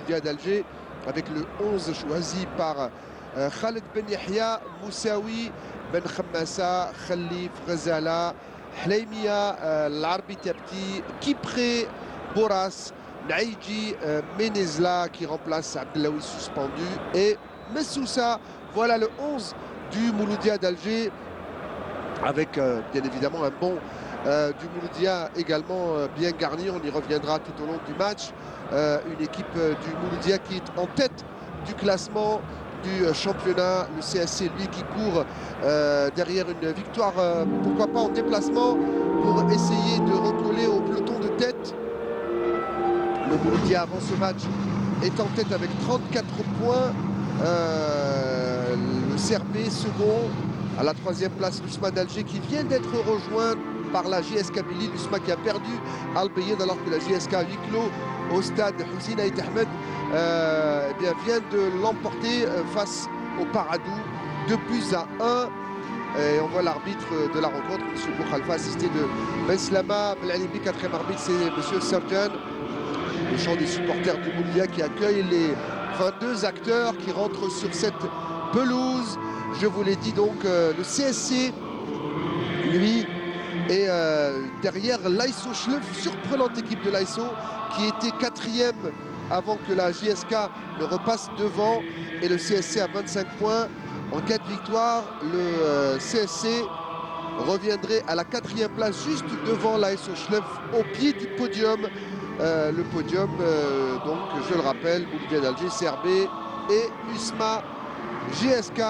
Mouloudia d'Alger, avec le 11 choisi par Khaled Ben Yahya, Moussaoui, Ben Khammassa, Khalif, Ghazala, Hleimia, Larbi Tabti, Kipré, Boras, Naïji, Menezla qui remplace Abdelawi suspendu et Messoussa. Voilà le 11 du Mouloudia d'Alger, avec bien évidemment un bon du Mouloudia également bien garni. On y reviendra tout au long du match. Une équipe du Mouloudia qui est en tête du classement du championnat. Le CSC, lui, qui court derrière une victoire, pourquoi pas en déplacement, pour essayer de recoller au peloton de tête. Le Mouloudia, avant ce match, est en tête avec 34 points. Le CRB second. À la 3e place, l'USMA d'Alger qui vient d'être rejoint par la JS Kabylie. L'USMA qui a perdu Al Bayed alors que la JSK à huis clos au stade Hussein Aït Ahmed eh bien, vient de l'emporter face au Paradou 2-1. Et on voit l'arbitre de la rencontre, M. Boukhalfa, assisté de Ben Slama Belalibi. 4e arbitre, c'est M. Serjan. Le chant des supporters du Mouloudia qui accueille les 22 acteurs qui rentrent sur cette pelouse. Je vous l'ai dit donc, le CSC, lui, est derrière l'AISO Schleuf, surprenante équipe de l'AISO, qui était 4e avant que la JSK ne repasse devant. Et le CSC a 25 points. En cas de victoire, le CSC reviendrait à la 4e place, juste devant l'AISO Schleuf, au pied du podium. Le podium, donc, je le rappelle, Mouloudia d'Alger, CRB et USMA JSK.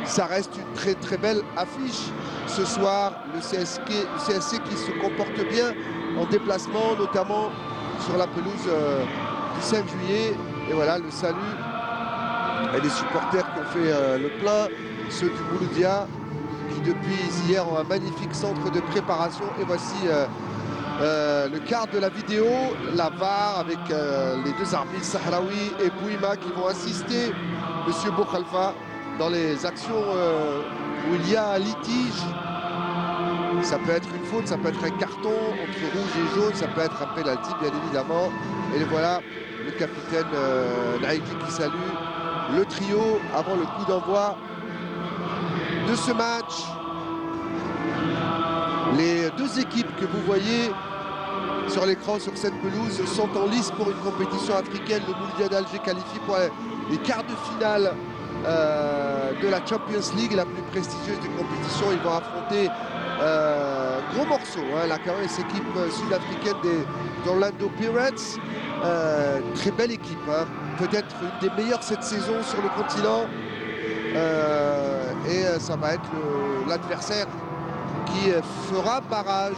Ça reste une très très belle affiche ce soir. Le CSC qui se comporte bien en déplacement, notamment sur la pelouse du 5 juillet. Et voilà le salut et les supporters qui ont fait le plein, ceux du Mouloudia qui depuis hier ont un magnifique centre de préparation. Et voici le quart de la vidéo, la VAR avec les deux arbitres Sahraoui et Bouima qui vont assister M. Boukhalfa dans les actions où il y a un litige. Ça peut être une faute, ça peut être un carton entre rouge et jaune, ça peut être un penalty bien évidemment. Et voilà le capitaine Naïki qui salue le trio avant le coup d'envoi de ce match. Les deux équipes que vous voyez sur l'écran sur cette pelouse sont en lice pour une compétition africaine. Le Mouloudia d'Alger qualifie pour les quarts de finale de la Champions League, la plus prestigieuse des compétitions. Ils vont affronter gros morceau, hein, la caresse équipe sud-africaine des Orlando Pirates. Très belle équipe, hein. Peut-être une des meilleures cette saison sur le continent. Et ça va être l'adversaire qui fera barrage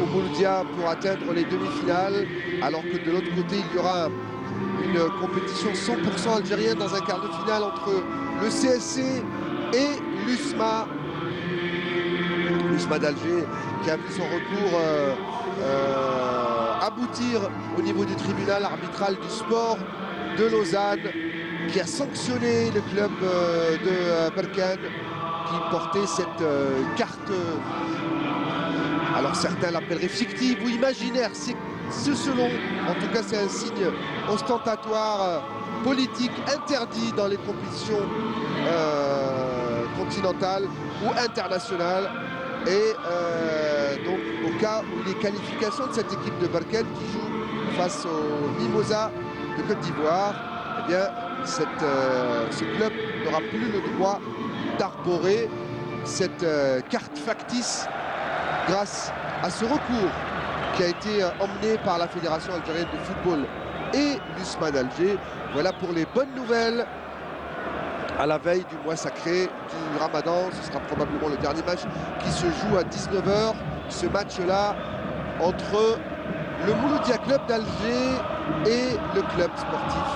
au Mouloudia pour atteindre les demi-finales, alors que de l'autre côté il y aura une compétition 100% algérienne dans un quart de finale entre le CSC et l'USMA. L'USMA d'Alger qui a vu son recours aboutir au niveau du tribunal arbitral du sport de Lausanne, qui a sanctionné le club de Berkane qui portait cette carte, alors certains l'appelleraient fictive ou imaginaire, c'est selon, en tout cas c'est un signe ostentatoire, politique, interdit dans les compétitions continentales ou internationales. Et donc au cas où les qualifications de cette équipe de Berkane qui joue face au Mimosa de Côte d'Ivoire, eh bien ce club n'aura plus le droit d'arborer cette carte factice grâce à ce recours qui a été emmené par la Fédération algérienne de football et l'USMA d'Alger. Voilà pour les bonnes nouvelles à la veille du mois sacré du Ramadan. Ce sera probablement le dernier match qui se joue à 19 h. Ce match-là entre le Mouloudia Club d'Alger et le club sportif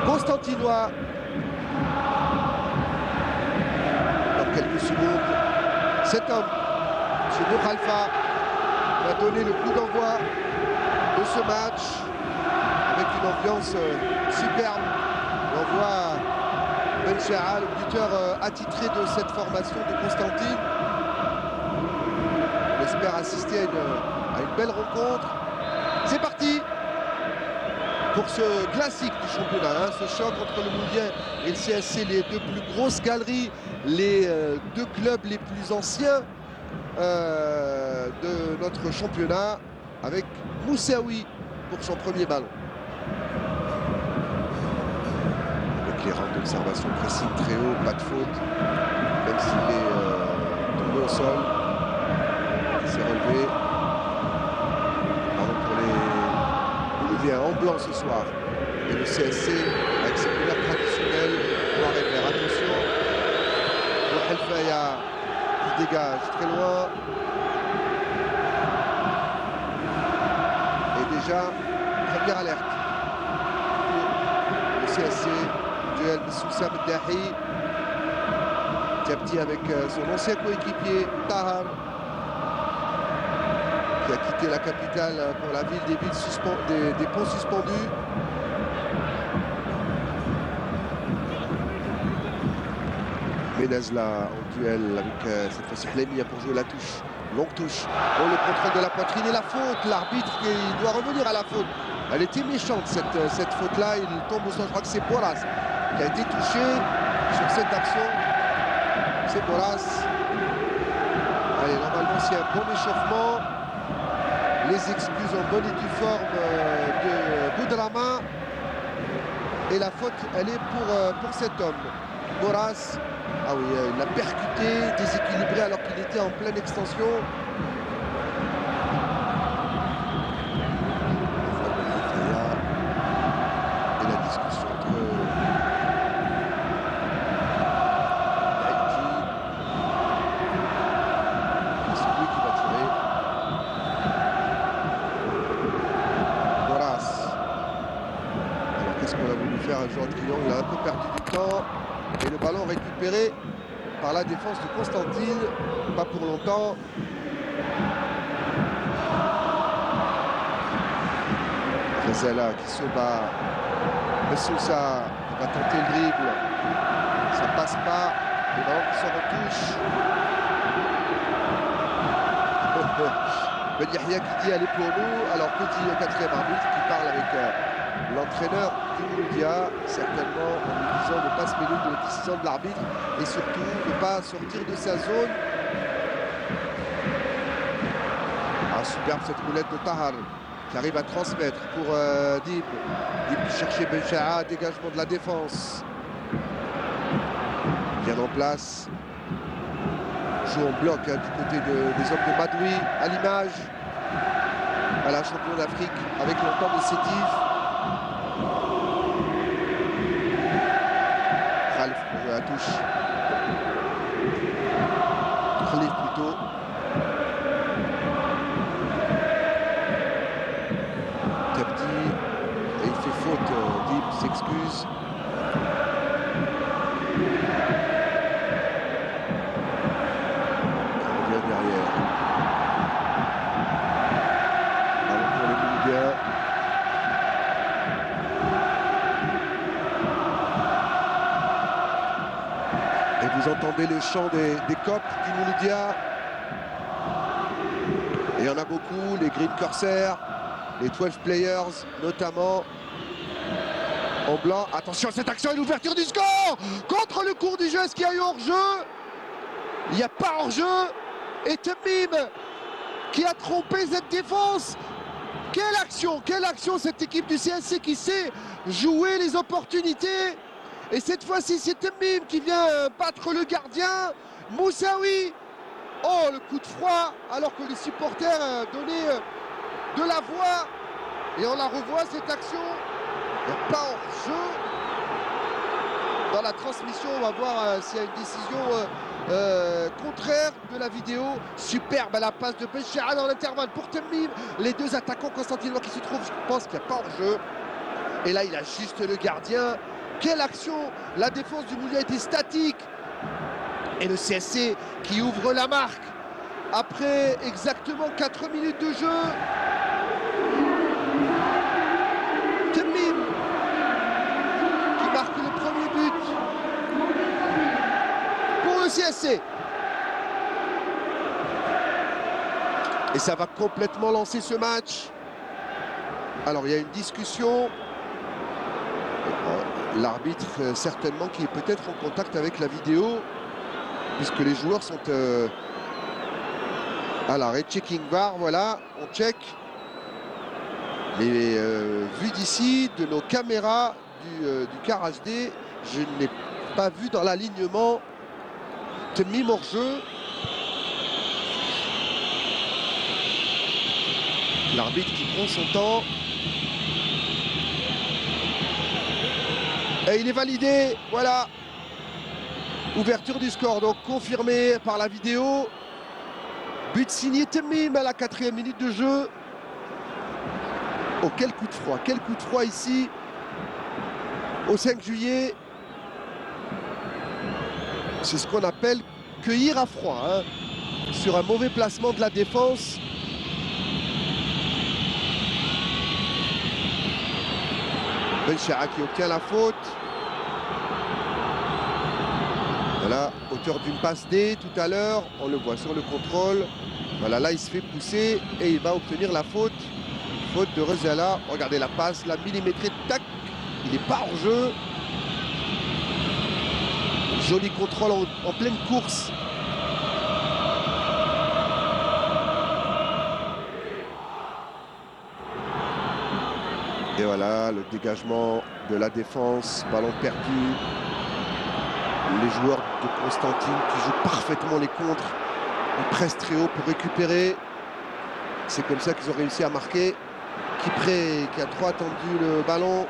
constantinois. Dans quelques secondes, cet homme, M. Boukhalfa, va donner le coup d'envoi de ce match avec une ambiance superbe. On voit Ben Chahal, le buteur attitré de cette formation de Constantine. On espère assister à une belle rencontre. C'est parti! pour ce classique du championnat, hein, ce choc entre le Moulien et le CSC, les deux plus grosses galeries, les deux clubs les plus anciens de notre championnat, avec Moussaoui pour son premier ballon. Avec les rangs d'observation, pressing très haut, pas de faute, même s'il est tombé au sol, il s'est relevé. Pardon pour les Boliviens en blanc ce soir. Et le CSC avec ses couleurs traditionnelles, noir et vert. Attention, le Helfaya qui dégage très loin. Et déjà, première alerte pour le CSC. Duel Moussa Meddahi. Petit à petit avec son ancien coéquipier Tahar, qui a quitté la capitale pour la ville des ponts suspendus. Menezla en duel avec cette fois-ci Hlemia pour jouer la touche. Longue touche. Oh, le contrôle de la poitrine et la faute. L'arbitre qui doit revenir à la faute. Elle était méchante cette faute-là. Il tombe au sol. Je crois que c'est Boras qui a été touché sur cette action. C'est Boras. Allez, normalement, c'est un bon échauffement. Les excuses en bonne et due forme de Boudrama. Et la faute, elle est pour cet homme. Boras. Ah oui, il l'a percuté, déséquilibré alors qu'il était en pleine extension. Et la discussion entre Haïti. C'est lui qui va tirer. Boras. Alors qu'est-ce qu'on a voulu faire à Jean Triangle? Il a un peu perdu du temps. Et le ballon récupéré par la défense de Constantine, pas pour longtemps. Rezela qui se bat. Messoussa va tenter le dribble. Ça passe pas. Le ballon qui sort en touche. Ben Yahya qui dit allez pour nous. Alors que dit le quatrième arbitre qui parle avec l'entraîneur du Mouloudia, certainement en lui disant de ne pas se mêler de la décision de l'arbitre et surtout de ne pas sortir de sa zone. Ah, superbe cette roulette de Tahar qui arrive à transmettre pour Dib. Dib chercher Bencha'a, dégagement de la défense. Bien en place. Joue en bloc hein, du côté des hommes de Madoui, à l'image. Voilà, champion d'Afrique avec longtemps de Sétif. Khalif pour jouer à la touche. Khalif plutôt. Petit. Et il fait faute. Dib s'excuse. Il revient derrière. Ballon pour les Mouloudiens. Et vous entendez le chant des copes du Mouloudia. Et il y en a beaucoup, les Green Corsairs, les 12 Players notamment. En blanc, attention à cette action et l'ouverture du score contre le cours du jeu. Est-ce qu'il y a eu hors-jeu? Il n'y a pas hors-jeu. Et Temim qui a trompé cette défense. Quelle action cette équipe du CSC qui sait jouer les opportunités. Et cette fois-ci, c'est Temim qui vient battre le gardien. Moussaoui. Oh, le coup de froid, alors que les supporters donnaient de la voix. Et on la revoit, cette action. Il n'y a pas hors-jeu. Dans la transmission, on va voir s'il y a une décision contraire de la vidéo. Superbe à la passe de Bencha'a dans l'intervalle pour Temim. Les deux attaquants constantinois qui se trouvent, je pense qu'il n'y a pas hors-jeu. Et là, il a juste le gardien. Quelle action! La défense du Mouloudia était statique. Et le CSC qui ouvre la marque après exactement 4 minutes de jeu. Temim qui marque le premier but pour le CSC. Et ça va complètement lancer ce match. Alors il y a une discussion L'arbitre, certainement, qui est peut-être en contact avec la vidéo, puisque les joueurs sont à l'arrêt. Checking VAR, voilà, on check. Mais vu d'ici, de nos caméras du car HD, je n'ai pas vu dans l'alignement Temim hors-jeu. L'arbitre qui prend son temps. Et il est validé, voilà. Ouverture du score, donc confirmé par la vidéo. But signé Temim à la 4e minute de jeu. Oh, quel coup de froid ici, au 5 juillet. C'est ce qu'on appelle cueillir à froid, hein, sur un mauvais placement de la défense. Benchara qui obtient la faute. Voilà, auteur d'une passe D tout à l'heure, on le voit sur le contrôle. Voilà, là il se fait pousser et il va obtenir la faute. Faute de Rezala. Regardez la passe, la millimétrée, tac, il n'est pas hors jeu. Joli contrôle en pleine course. Et voilà, le dégagement de la défense, ballon perdu. Les joueurs de Constantine qui jouent parfaitement les contres. Ils pressent très haut pour récupérer. C'est comme ça qu'ils ont réussi à marquer. Kipré qui a trop attendu le ballon,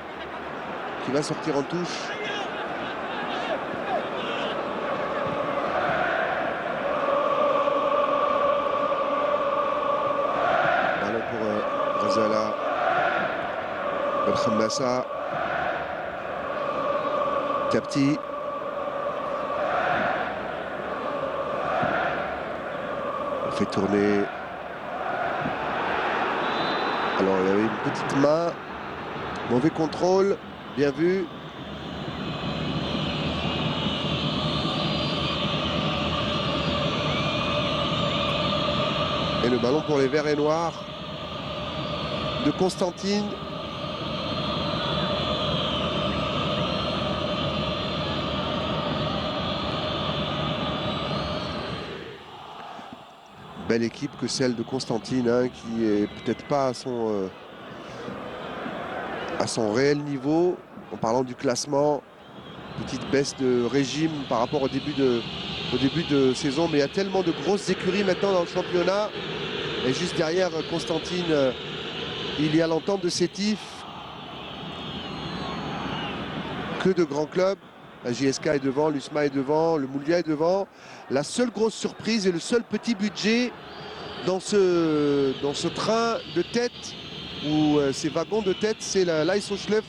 qui va sortir en touche. Ballon pour Rezala. Belkhamassa. Tapti. On fait tourner. Alors il y avait une petite main, mauvais contrôle, bien vu. Et le ballon pour les Verts et Noirs de Constantine. Belle équipe que celle de Constantine, hein, qui est peut-être pas à son réel niveau en parlant du classement. Petite baisse de régime par rapport au début de saison, mais il y a tellement de grosses écuries maintenant dans le championnat. Et juste derrière Constantine, il y a l'entente de Sétif. Que de grands clubs. La JSK est devant, l'USMA est devant, le Moulia est devant. La seule grosse surprise et le seul petit budget dans ce train de tête, ou ces wagons de tête, c'est l'AS Schleff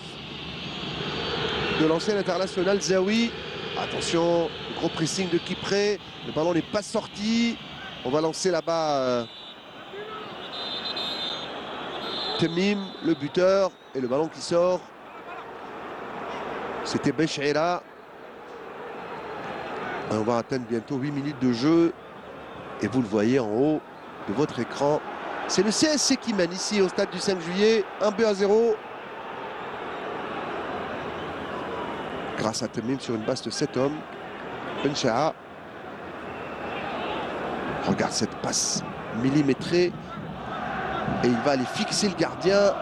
de l'ancien international Zawi. Attention, le gros pressing de Kipré. Le ballon n'est pas sorti. On va lancer là-bas Temim, le buteur, et le ballon qui sort. C'était Becheira. On va atteindre bientôt 8 minutes de jeu. Et vous le voyez en haut de votre écran. C'est le CSC qui mène ici au stade du 5 juillet. 1-0. Grâce à Temim sur une base de 7 hommes. Benchaha. Regarde cette passe millimétrée. Et il va aller fixer le gardien.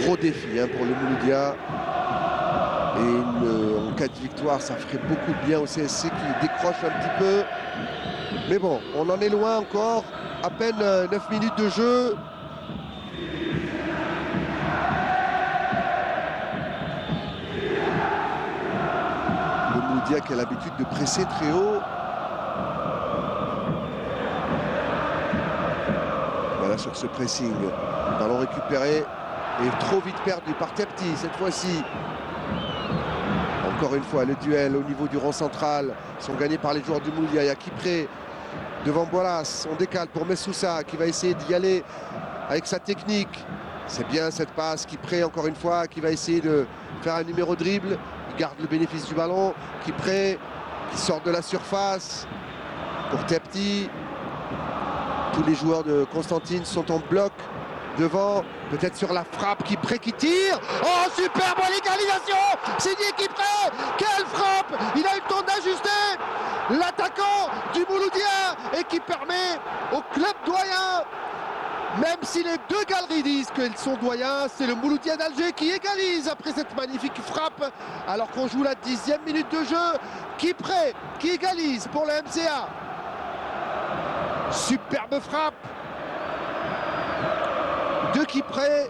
Gros défi hein, pour le Mouloudia. Et en cas de victoire, ça ferait beaucoup de bien au CSC qui décroche un petit peu. Mais bon, on en est loin encore. À peine 9 minutes de jeu. Le Mouloudia qui a l'habitude de presser très haut. Voilà sur ce pressing. Ballon récupéré. Et trop vite perdu par Tepti cette fois-ci. Encore une fois, le duel au niveau du rond central sont gagnés par les joueurs du Moulia. Il y a Kipré devant Bolas. On décale pour Messoussa qui va essayer d'y aller avec sa technique. C'est bien cette passe. Kipré encore une fois qui va essayer de faire un numéro dribble. Il garde le bénéfice du ballon. Kipré qui sort de la surface pour Tepti. Tous les joueurs de Constantine sont en bloc devant, peut-être sur la frappe, Kipré qui tire. Oh, superbe l'égalisation, signé Kipré. Quelle frappe, il a eu le temps d'ajuster l'attaquant du Mouloudia et qui permet au club doyen, même si les deux galeries disent qu'ils sont doyens, c'est le Mouloudia d'Alger qui égalise après cette magnifique frappe alors qu'on joue la 10e minute de jeu. Kipré qui égalise pour le MCA. Superbe frappe de Kipré,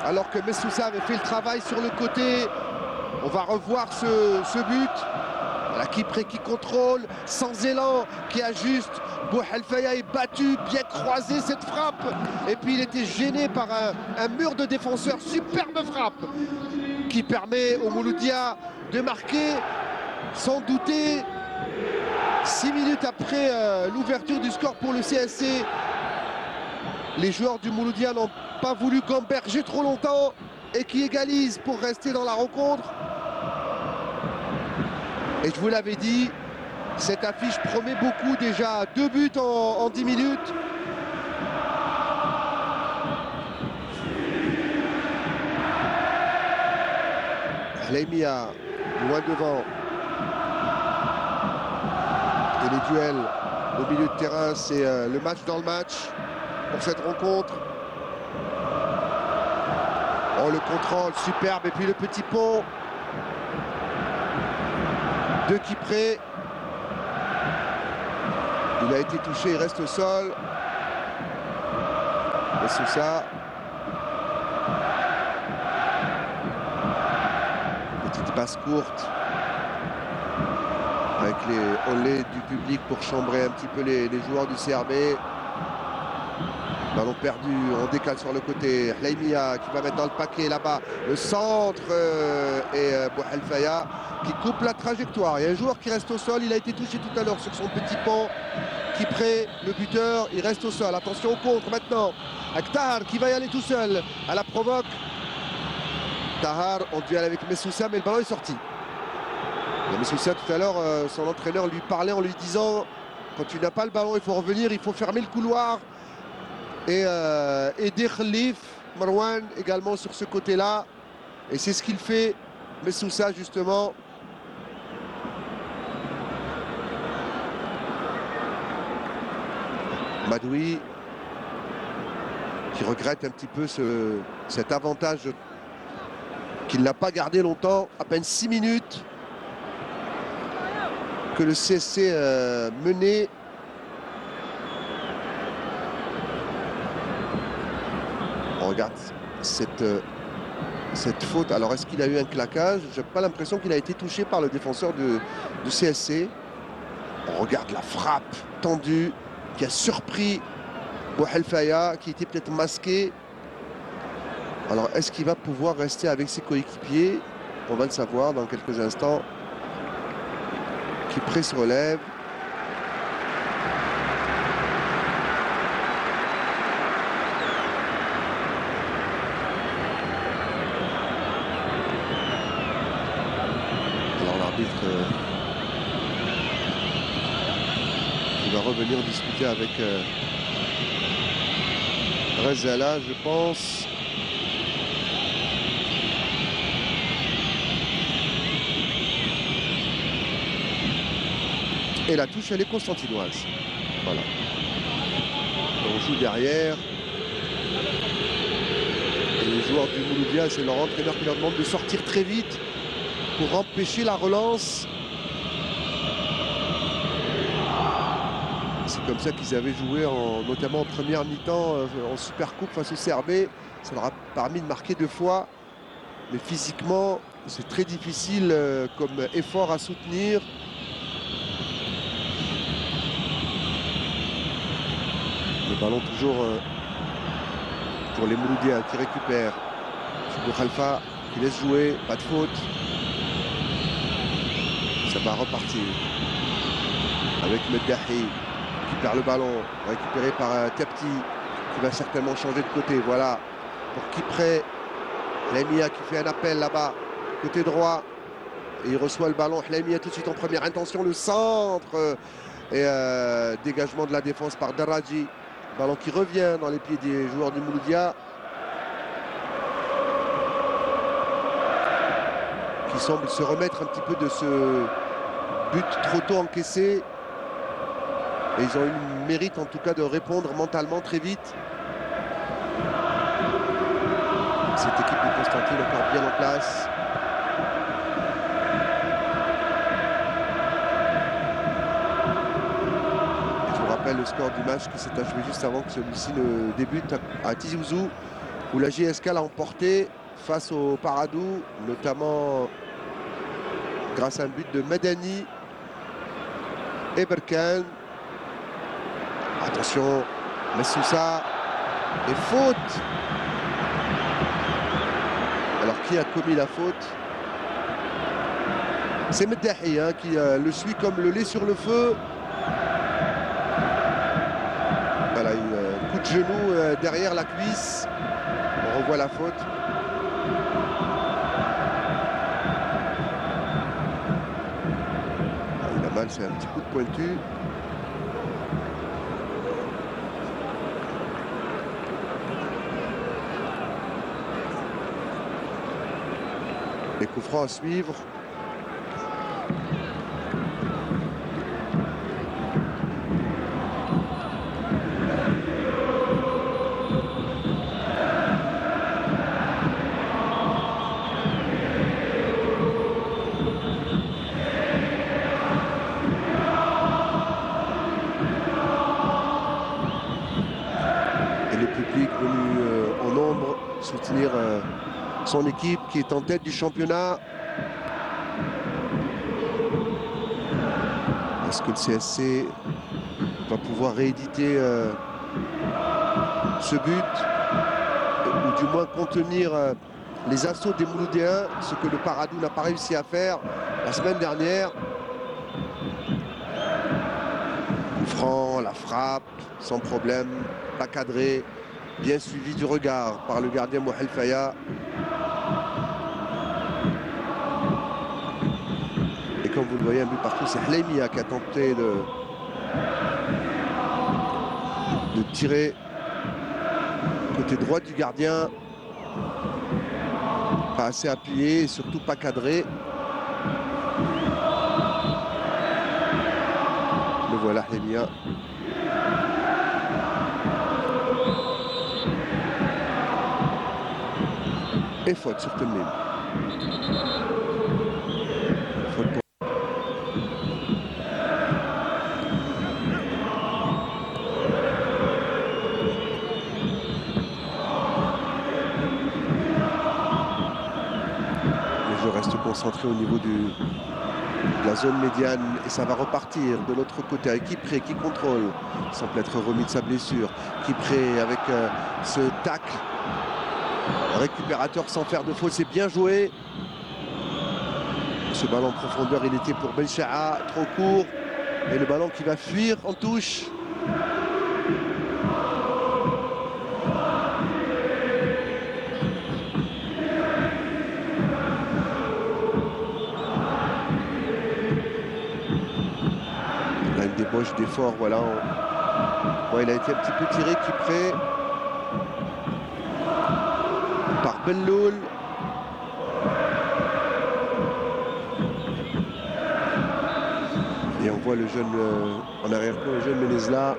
alors que Messoussa avait fait le travail sur le côté. On va revoir ce but. La Kipré qui contrôle, sans élan, qui ajuste. Bouhelfaya est battu, bien croisé cette frappe. Et puis il était gêné par un mur de défenseurs. Superbe frappe qui permet au Mouloudia de marquer sans douter. 6 minutes après l'ouverture du score pour le CSC. Les joueurs du Mouloudia n'ont pas voulu gamberger trop longtemps et qui égalisent pour rester dans la rencontre. Et je vous l'avais dit, cette affiche promet beaucoup déjà. 2 buts en 10 minutes. Laimia, loin devant. Et les duels au milieu de terrain, c'est le match dans le match pour cette rencontre. Oh, le contrôle, superbe. Et puis le petit pont de Kipré. Il a été touché, il reste au sol. Et sous ça, petite passe courte avec les olés du public pour chambrer un petit peu les joueurs du CRB. Ballon perdu, on décale sur le côté. Laimia qui va mettre dans le paquet là-bas. Le centre et Bouhelfaya qui coupe la trajectoire. Il y a un joueur qui reste au sol. Il a été touché tout à l'heure sur son petit pont. Kipré, le buteur, il reste au sol. Attention au contre maintenant. Avec Tahar qui va y aller tout seul. À la provoque. Tahar en duel avec Messoussa, mais le ballon est sorti. Et Messoussa tout à l'heure, son entraîneur lui parlait en lui disant: quand tu n'as pas le ballon, il faut revenir, il faut fermer le couloir. Et aider Khalif, Marwan également sur ce côté-là. Et c'est ce qu'il fait, Messoussa justement. Madoui qui regrette un petit peu cet avantage qu'il n'a pas gardé longtemps. À peine 6 minutes que le CSC menait. On regarde cette faute. Alors est-ce qu'il a eu un claquage? J'ai pas l'impression qu'il a été touché par le défenseur du CSC. On regarde la frappe tendue qui a surpris Bouhelfaya, qui était peut-être masqué. Alors est-ce qu'il va pouvoir rester avec ses coéquipiers? On va le savoir dans quelques instants. Kipré se relève. Qui va revenir discuter avec Rezala, je pense. Et la touche, elle est constantinoise. Voilà. On joue derrière. Et les joueurs du Mouloudia, c'est leur entraîneur qui leur demande de sortir très vite pour empêcher la relance. C'est comme ça qu'ils avaient joué, notamment en première mi-temps, en Super Coupe face au CRB. Ça leur a permis de marquer 2 fois. Mais physiquement, c'est très difficile comme effort à soutenir. Le ballon toujours pour les Mouloudiens qui récupèrent. Chibou Khalfa qui laisse jouer, pas de faute. Ça va repartir avec Meddahi qui perd le ballon, récupéré par Tepti qui va certainement changer de côté. Voilà pour Kipré. Laimia qui fait un appel là-bas, côté droit. Et il reçoit le ballon. Laimia tout de suite en première intention, le centre Et dégagement de la défense par Daraji. Ballon qui revient dans les pieds des joueurs du Mouloudia, qui semblent se remettre un petit peu de ce but trop tôt encaissé. Et ils ont eu le mérite en tout cas de répondre mentalement très vite. Cette équipe de Constantine encore bien en place. Et je vous rappelle le score du match qui s'est achevé juste avant que celui-ci ne débute à Tizi Ouzou, où la JSK l'a emporté face au Paradou, notamment grâce à un but de Medani et Berkane. Attention, Messoussa et faute. Alors qui a commis la faute? C'est Meddahi hein, qui le suit comme le lait sur le feu. Voilà, un coup de genou derrière la cuisse. On revoit la faute. Il a mal, c'est un petit coup de pointu. Les coups francs à suivre. Et le public venu en nombre soutenir son équipe qui est en tête du championnat. Est-ce que le CSC va pouvoir rééditer ce but ou du moins contenir les assauts des Mouloudéens, ce que le Paradou n'a pas réussi à faire la semaine dernière. Franc, la frappe, sans problème, pas cadré, bien suivi du regard par le gardien Mouhel Faya. Et comme vous le voyez, un but partout, c'est Hlemia qui a tenté de tirer côté droit du gardien. Pas assez appuyé et surtout pas cadré. Le voilà Hlemia. Et faute sur Temim. Faute pour... Le jeu reste concentré au niveau de la zone médiane et ça va repartir de l'autre côté avec Kipré qui contrôle, semble être remis de sa blessure. Kipré avec ce tacle. Récupérateur sans faire de faute, c'est bien joué. Ce ballon en profondeur, il était pour Bencha'a, trop court. Et le ballon qui va fuir en touche. Là, une débauche d'effort, voilà. Bon, il a été un petit peu tiré, Kipré. Par Belloul. Et on voit le jeune en arrière-plan, le jeune Menezla.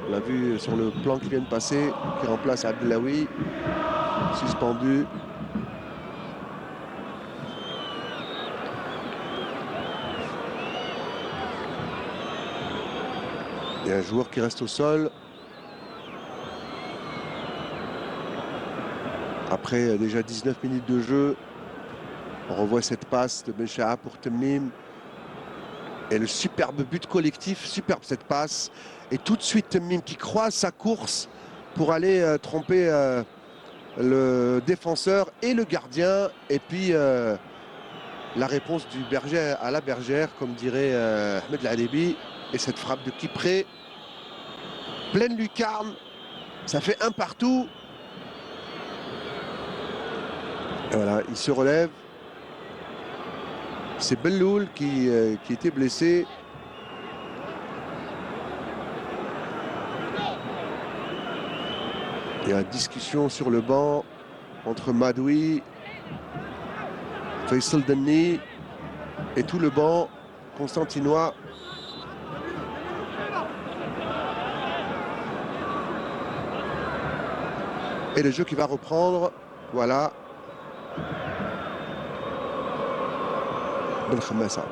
On l'a vu sur le plan qui vient de passer, qui remplace Abdelawi, suspendu. Et un joueur qui reste au sol. Après déjà 19 minutes de jeu, on revoit cette passe de Bencha'a pour Temim. Et le superbe but collectif, superbe cette passe. Et tout de suite Temim qui croise sa course pour aller tromper le défenseur et le gardien. Et puis la réponse du berger à la bergère, comme dirait Ahmed Al-Adébi. Et cette frappe de Kipré, pleine lucarne, ça fait un partout. Et voilà, il se relève. C'est Belloul qui était blessé. Il y a une discussion sur le banc entre Madoui, Faisal Denni et tout le banc constantinois. Et le jeu qui va reprendre, voilà. Ben Khammassa.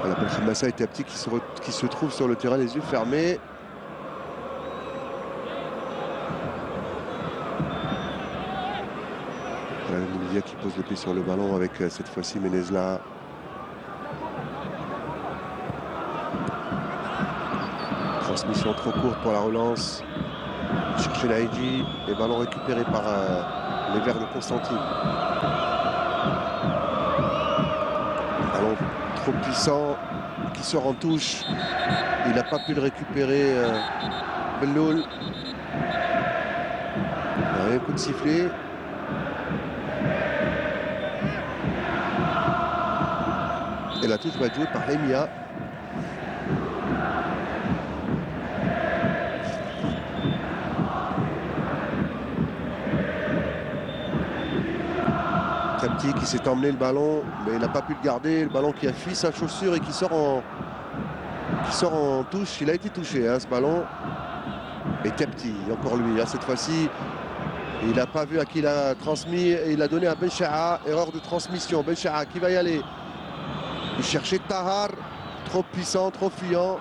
Voilà, Ben Khammassa était un petit qui se trouve sur le terrain les yeux fermés. Voilà, le Mouloudia qui pose le pied sur le ballon avec cette fois-ci Menezla. Transmission trop courte pour la relance. Chercher Naïdji, et ballon récupéré par les Verts de Constantine. Ballon trop puissant qui sort en touche. Il n'a pas pu le récupérer. Belloul. Il y a un coup de sifflet. Et la touche va être jouée par Lemia. Petit qui s'est emmené le ballon, mais il n'a pas pu le garder. Le ballon qui a fui sa chaussure et qui sort en touche. Il a été touché, hein, ce ballon. Et Tepti, encore lui, hein, cette fois-ci. Il n'a pas vu à qui il a transmis et il a donné à Bencha'a. Erreur de transmission. Bencha'a qui va y aller. Il cherchait Tahar, trop puissant, trop fuyant.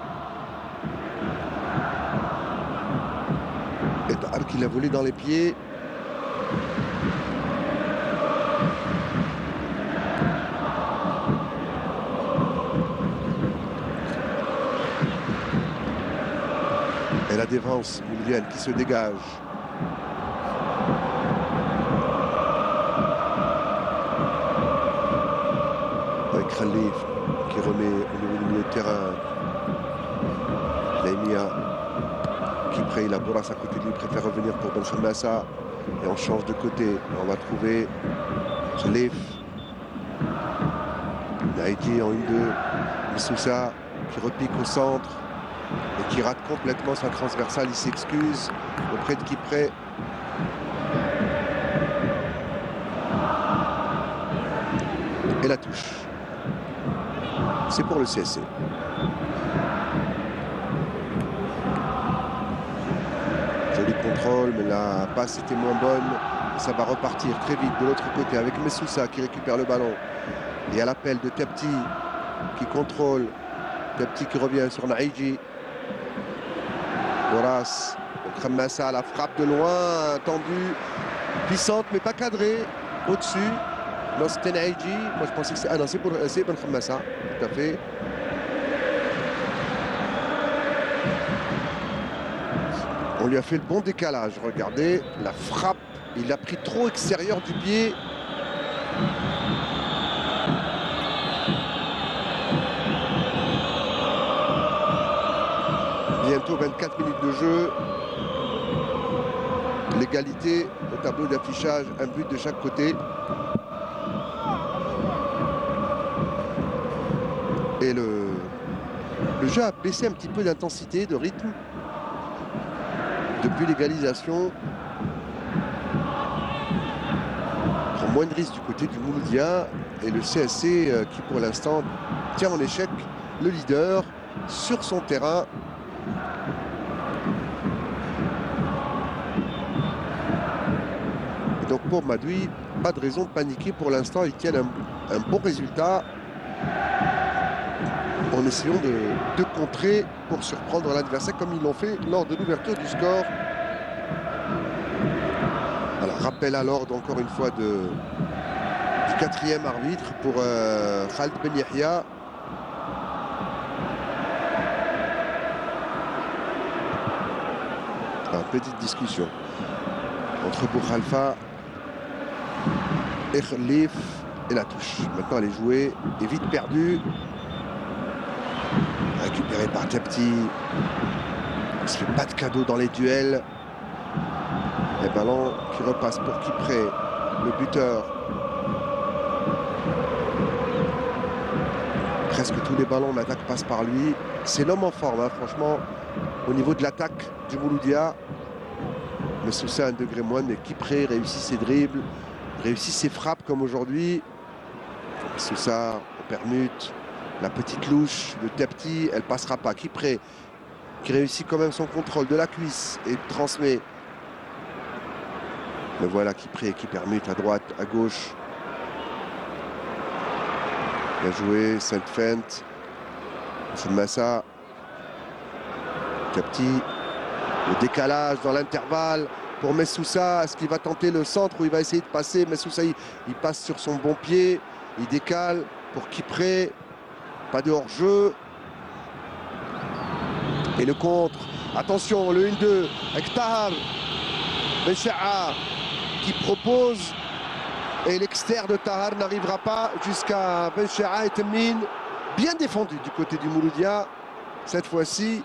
Et Tahar qui l'a volé dans les pieds. Et la défense moulienne qui se dégage. Avec Khalif qui remet au niveau du milieu de terrain. Lemia qui prête la bourrasse à côté de lui, préfère revenir pour Ben Khammassa. Et on change de côté. On va trouver Khalif. Naïdji en 1-2. Missoussa qui repique au centre. Et qui rate complètement sa transversale, il s'excuse auprès de Kipré. Et la touche. C'est pour le CSC. Joli contrôle, mais la passe était moins bonne. Ça va repartir très vite de l'autre côté avec Messoussa qui récupère le ballon. Et à l'appel de Tepti qui contrôle. Tepti qui revient sur Naïdji. Boras, Khammassa, la frappe de loin, tendue, puissante mais pas cadrée, au-dessus. Non, c'était Naïdji. Moi je pensais que c'est. Ah non, c'est Ben Khammassa, tout à fait. On lui a fait le bon décalage, regardez, la frappe, il a pris trop extérieur du pied. Bientôt 24 minutes de jeu. L'égalité au tableau d'affichage, un but de chaque côté. Et le jeu a baissé un petit peu d'intensité, de rythme. Depuis l'égalisation. Il prend moins de risques du côté du Mouloudia. Et le CSC qui pour l'instant tient en échec le leader sur son terrain. Donc pour Madoui, pas de raison de paniquer pour l'instant. Ils tiennent un bon résultat en essayant de contrer pour surprendre l'adversaire comme ils l'ont fait lors de l'ouverture du score. Alors, rappel à l'ordre encore une fois du quatrième arbitre pour Khaled Ben Yahya. Petite discussion entre Boukhalfa et Khalif et la touche. Maintenant elle est jouée et vite perdue. Récupérée par Tepti. Il ne se fait pas de cadeau dans les duels. Les ballons qui repassent pour Kipré, le buteur. Presque tous les ballons d'attaque passent par lui. C'est l'homme en forme, hein, franchement. au niveau de l'attaque du Mouloudia. Mais Sousa, un degré moins, mais Kipré réussit ses dribbles, réussit ses frappes comme aujourd'hui. Sousa, on permute. La petite louche de Tepti, elle passera pas. Kipré, qui réussit quand même son contrôle de la cuisse et transmet. Mais voilà Kipré qui permute à droite, à gauche. Bien joué, Sainte Feinte. C'est Massa. Tepti. Le décalage dans l'intervalle pour Messoussa. Est-ce qu'il va tenter le centre ou il va essayer de passer? Messoussa, il passe sur son bon pied. Il décale pour Kipré. Pas de hors-jeu. Et le contre. Attention, le 1-2 avec Tahar. Bencha'a qui propose. Et l'extérieur de Tahar n'arrivera pas jusqu'à Bencha'a et Temmin. Bien défendu du côté du Mouloudia cette fois-ci.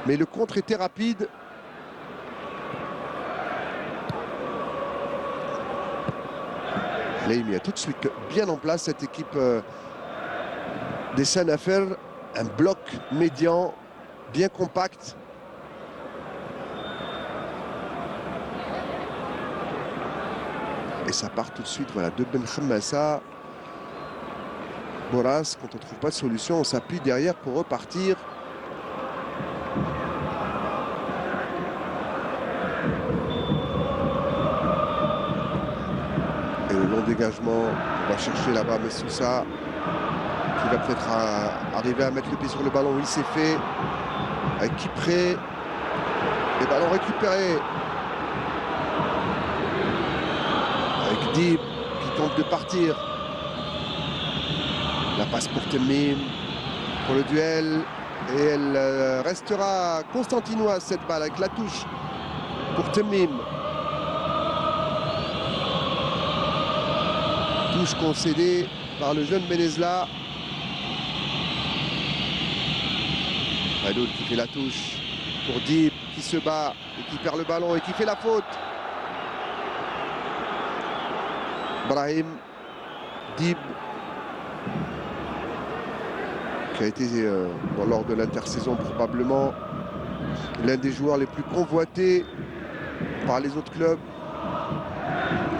Mais le contre était rapide. Là, il met tout de suite bien en place cette équipe des Sanafel. Un bloc médian, bien compact. Et ça part tout de suite, voilà, de Ben Khammassa. Boras, quand on ne trouve pas de solution, on s'appuie derrière pour repartir. Et le long dégagement, on va chercher là-bas Messoussa, qui va peut-être arriver à mettre le pied sur le ballon. Oui, c'est fait. Avec Kipré. Les ballons récupérés. Avec Dib, qui tente de partir. La passe pour Temmin, pour le duel. Et elle restera constantinoise, cette balle, avec la touche pour Temmin. Touche concédée par le jeune Benezla. Madoul qui fait la touche pour Dib, qui se bat et qui perd le ballon et qui fait la faute. Brahim Dib, qui a été lors de l'intersaison probablement l'un des joueurs les plus convoités par les autres clubs.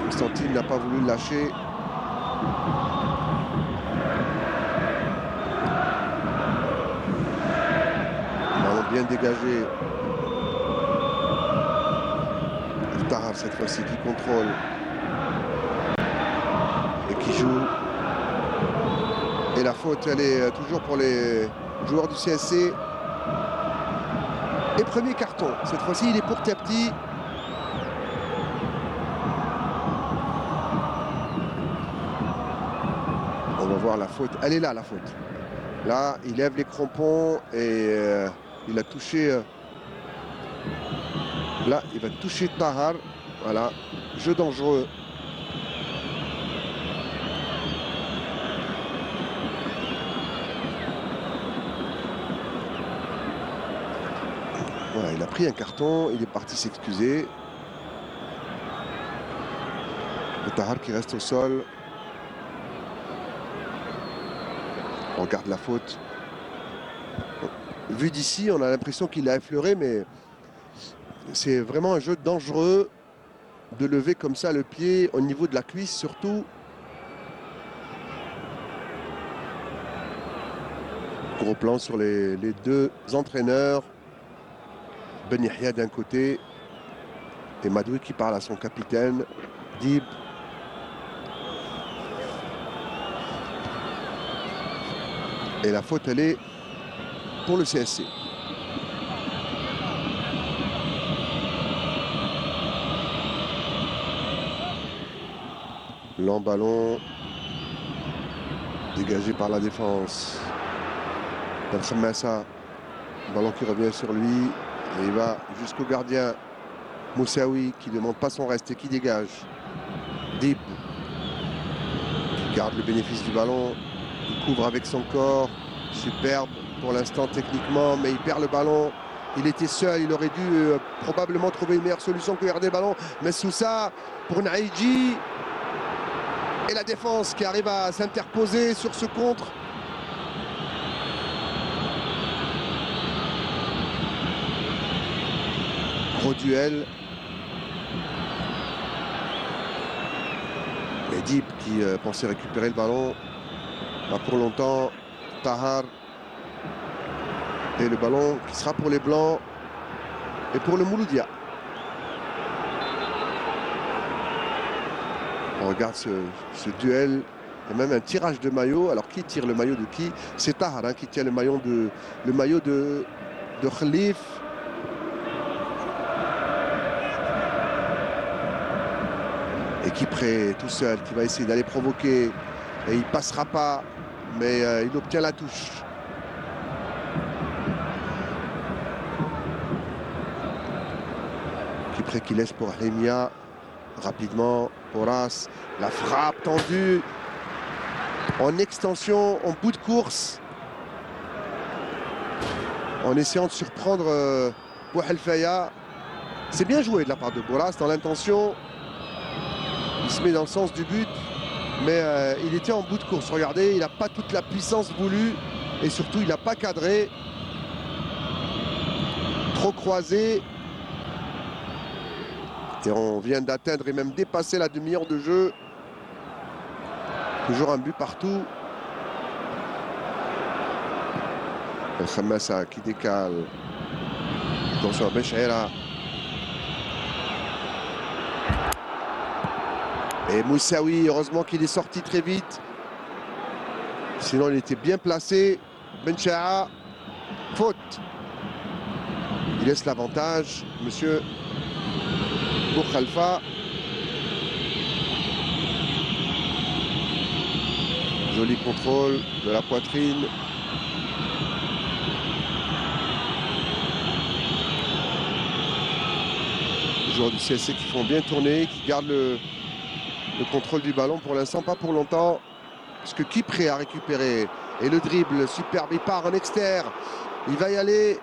Constantine n'a pas voulu le lâcher. Ballon bien dégagé. Tahar cette fois-ci qui contrôle et qui joue. Et la faute, elle est toujours pour les joueurs du CSC. Et premier carton. Cette fois-ci, il est pour Tepti. On va voir la faute. Elle est là, la faute. Là, il lève les crampons et il a touché. Là, il va toucher Tahar. Voilà. Jeu dangereux. Voilà, il a pris un carton, il est parti s'excuser. Le Tahar qui reste au sol. On regarde la faute. Vu d'ici, on a l'impression qu'il l'a effleuré, mais c'est vraiment un jeu dangereux de lever comme ça le pied au niveau de la cuisse surtout. Gros plan sur les deux entraîneurs. Ben Yahya d'un côté et Madoui qui parle à son capitaine, Dib. Et la faute, elle est pour le CSC. Lent ballon dégagé par la défense. Ben Khammassa, ballon qui revient sur lui. Et il va jusqu'au gardien Moussaoui qui ne demande pas son reste et qui dégage. Dib qui garde le bénéfice du ballon. Il couvre avec son corps. Superbe pour l'instant techniquement, mais il perd le ballon. Il était seul, il aurait dû probablement trouver une meilleure solution que garder le ballon. Mais Sousa pour Naïdji. Et la défense qui arrive à s'interposer sur ce contre. Gros duel. Medib qui pensait récupérer le ballon. Pas pour longtemps. Tahar. Et le ballon qui sera pour les Blancs et pour le Mouloudia. On regarde ce duel. Il y a même un tirage de maillot. Alors qui tire le maillot de qui? C'est Tahar qui tient le maillot de Khalif. Et qui prêt tout seul, qui va essayer d'aller provoquer. Et il passera pas, mais il obtient la touche. Qui prêt qui laisse pour Hlemia. Rapidement, Horace. La frappe tendue. En extension, en bout de course. En essayant de surprendre Bouhelfaya. C'est bien joué de la part de Boras dans l'intention. Il se met dans le sens du but, mais il était en bout de course. Regardez, il n'a pas toute la puissance voulue et surtout, il n'a pas cadré. Trop croisé. Et on vient d'atteindre et même dépasser la demi-heure de jeu. Toujours un but partout. Khamassa qui décale. Attention à Benchaira. Et Moussaoui, heureusement qu'il est sorti très vite. Sinon, il était bien placé. Benchaira, faute. Il laisse l'avantage, monsieur Boukhalfa. Joli contrôle de la poitrine. Les joueurs du CSC qui font bien tourner, qui gardent le contrôle du ballon pour l'instant, pas pour longtemps, puisque Kipré a récupéré. Et le dribble, superbe, il part en externe. Il va y aller.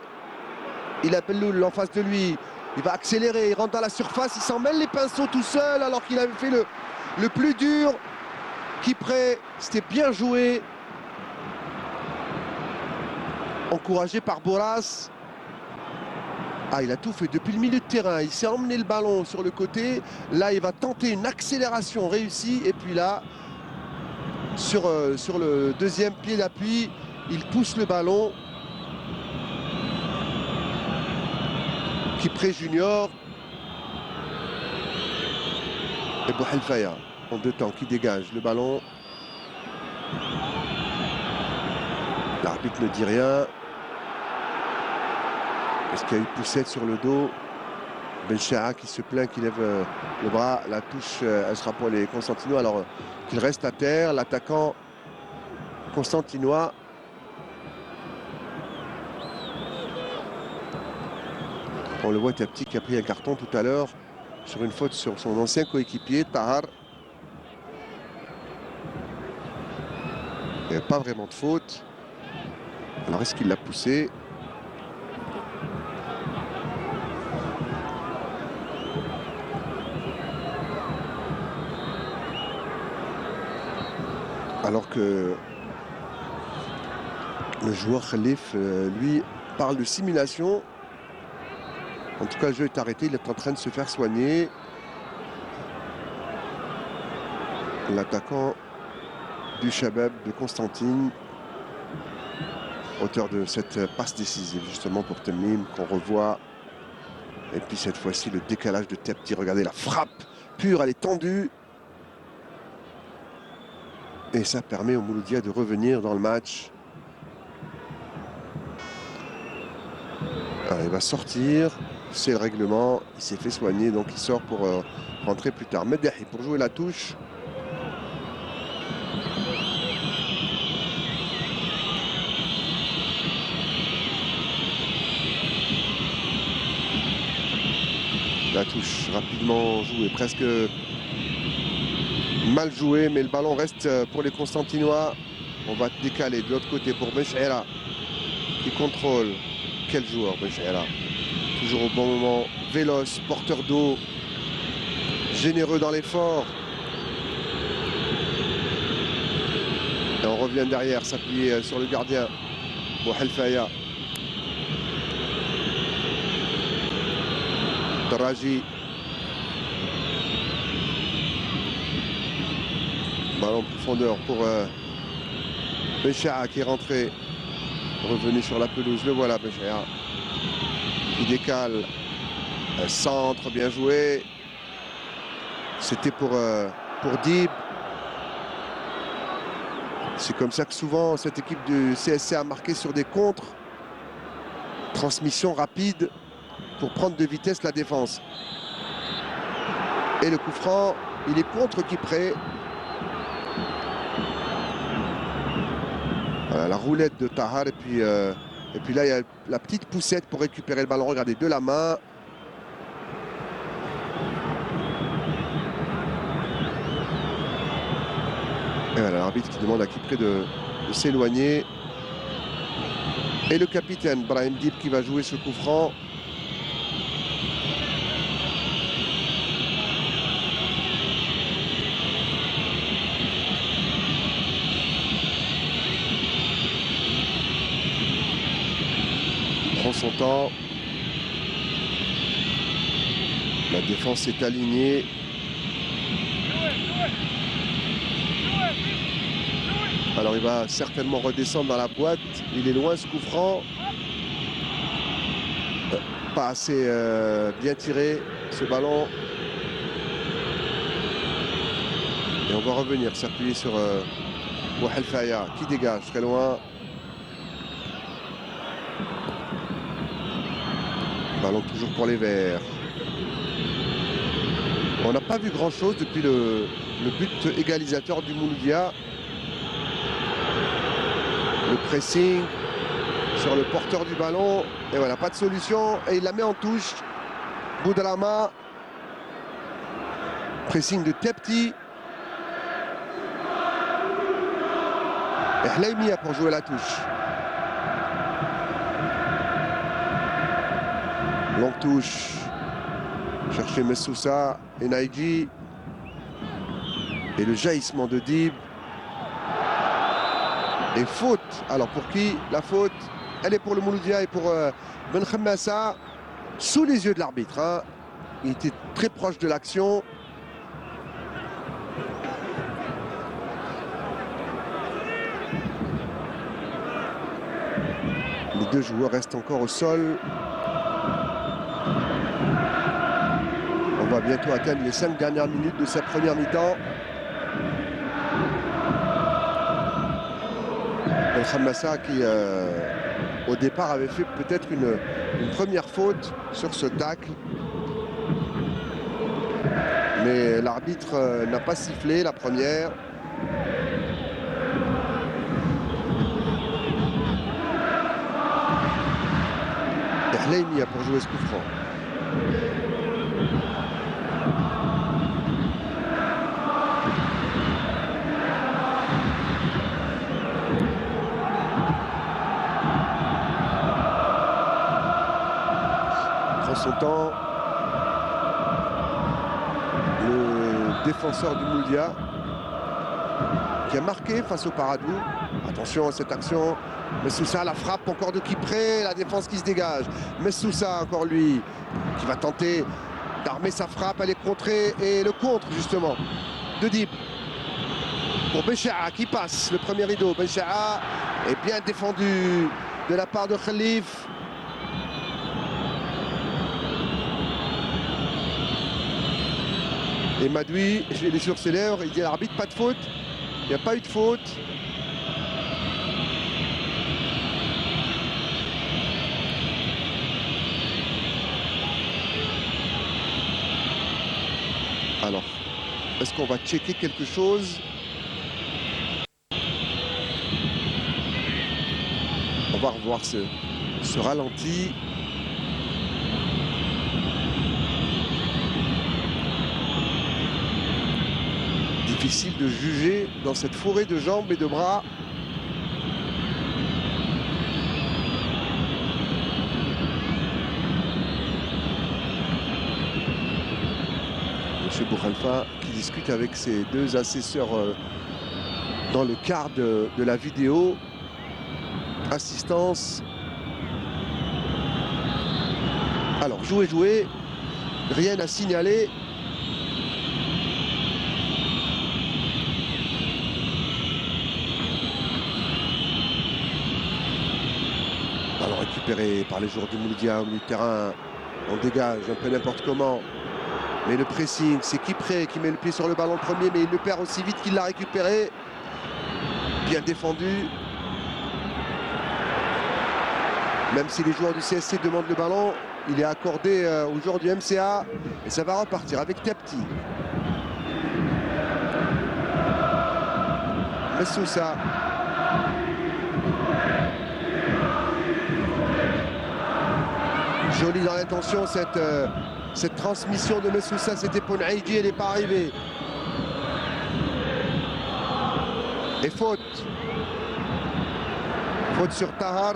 Il appelle Loul en face de lui. Il va accélérer, il rentre dans la surface, il s'en mêle les pinceaux tout seul alors qu'il avait fait le plus dur. Kipré, c'était bien joué. Encouragé par Boras. Ah, il a tout fait depuis le milieu de terrain. Il s'est emmené le ballon sur le côté. Là, il va tenter une accélération réussie. Et puis là, sur le deuxième pied d'appui, il pousse le ballon. Kipré Junior. Et Bouhelfaya, en deux temps, qui dégage le ballon. L'arbitre ne dit rien. Est-ce qu'il y a eu poussette sur le dos? Benchaira qui se plaint, qui lève le bras. La touche, elle sera pour les Constantinois alors qu'il reste à terre. L'attaquant constantinois. On le voit, Tapti qui a pris un carton tout à l'heure sur une faute sur son ancien coéquipier, Tahar. Il n'y a pas vraiment de faute. Alors est-ce qu'il l'a poussé? Alors que le joueur Khalif, lui, parle de simulation. En tout cas, le jeu est arrêté, il est en train de se faire soigner. L'attaquant du Chabab de Constantine, auteur de cette passe décisive justement pour Temim, qu'on revoit. Et puis cette fois-ci, le décalage de Tepti. Regardez la frappe pure, elle est tendue. Et ça permet au Mouloudia de revenir dans le match. Alors, il va sortir, c'est le règlement, il s'est fait soigner, donc il sort pour rentrer plus tard. Medahi pour jouer la touche. La touche rapidement jouée, presque mal jouée, mais le ballon reste pour les Constantinois. On va décaler de l'autre côté pour Benchaira qui contrôle. Quel joueur, Benchaira. Toujours au bon moment, véloce, porteur d'eau, généreux dans l'effort. Et on revient derrière, s'appuyer sur le gardien, Bouhelfaya. Darraji. Ballon en profondeur pour Béchea qui est rentré. Revenu sur la pelouse. Le voilà, Béchea. Il décale. Un centre bien joué. C'était pour Dib. C'est comme ça que souvent cette équipe du CSC a marqué sur des contres. Transmission rapide pour prendre de vitesse la défense. Et le coup franc, il est contre Kipré. Voilà, la roulette de Tahar et puis là il y a la petite poussette pour récupérer le ballon. Regardez, de la main. Et voilà l'arbitre qui demande à Kipré de s'éloigner. Et le capitaine Brahim Dib qui va jouer ce coup franc. Il prend son temps. La défense est alignée. Alors il va certainement redescendre dans la boîte. Il est loin ce coup franc. Pas assez bien tiré ce ballon. Et on va revenir s'appuyer sur Wahel Faya qui dégage très loin. Ballon toujours pour les Verts. On n'a pas vu grand chose depuis le but égalisateur du Mouloudia. Le pressing sur le porteur du ballon. Et voilà, pas de solution. Et il la met en touche. Boudrama. Pressing de Tepti. Et Hlaimia pour jouer la touche. Longue touche. Chercher Messoussa et Naïdji. Et le jaillissement de Dib. Et faute. Alors pour qui la faute? Elle est pour le Mouloudia et pour Ben Khemmassa. Sous les yeux de l'arbitre. Hein. Il était très proche de l'action. Les deux joueurs restent encore au sol. On va bientôt atteindre les 5 dernières minutes de sa première mi-temps. Ben Khemmassa qui au départ avait fait peut-être une première faute sur ce tacle. Mais l'arbitre n'a pas sifflé la première. Et Hlaimia pour jouer ce coup franc. Son temps, le défenseur du Mouloudia qui a marqué face au Paradou. Attention à cette action. Messoussa, la frappe encore de Kipré, la défense qui se dégage. Messoussa encore lui qui va tenter d'armer sa frappe, elle est contrée et le contre justement de Dib pour Béchea qui passe le premier rideau. Béchea est bien défendu de la part de Khalif. Et Madoui, il est sur ses lèvres, il dit à l'arbitre, pas de faute. Il n'y a pas eu de faute. Alors, est-ce qu'on va checker quelque chose? On va revoir ce ralenti. Difficile de juger dans cette forêt de jambes et de bras. Monsieur Boukhalifa qui discute avec ses deux assesseurs dans le quart de la vidéo. Assistance. Alors, jouer. rien à signaler. Ballon récupéré par les joueurs du Mouloudia au milieu de terrain. On dégage un peu n'importe comment. Mais le pressing, c'est Kipré qui met le pied sur le ballon premier, mais il le perd aussi vite qu'il l'a récupéré. Bien défendu. Même si les joueurs du CSC demandent le ballon, il est accordé aux joueurs du MCA. Et ça va repartir avec Tepti. Messoussa. Jolie dans l'intention cette transmission de Messoussa. C'était pour Naïdi, elle n'est pas arrivée. Et faute. Faute sur Tahar.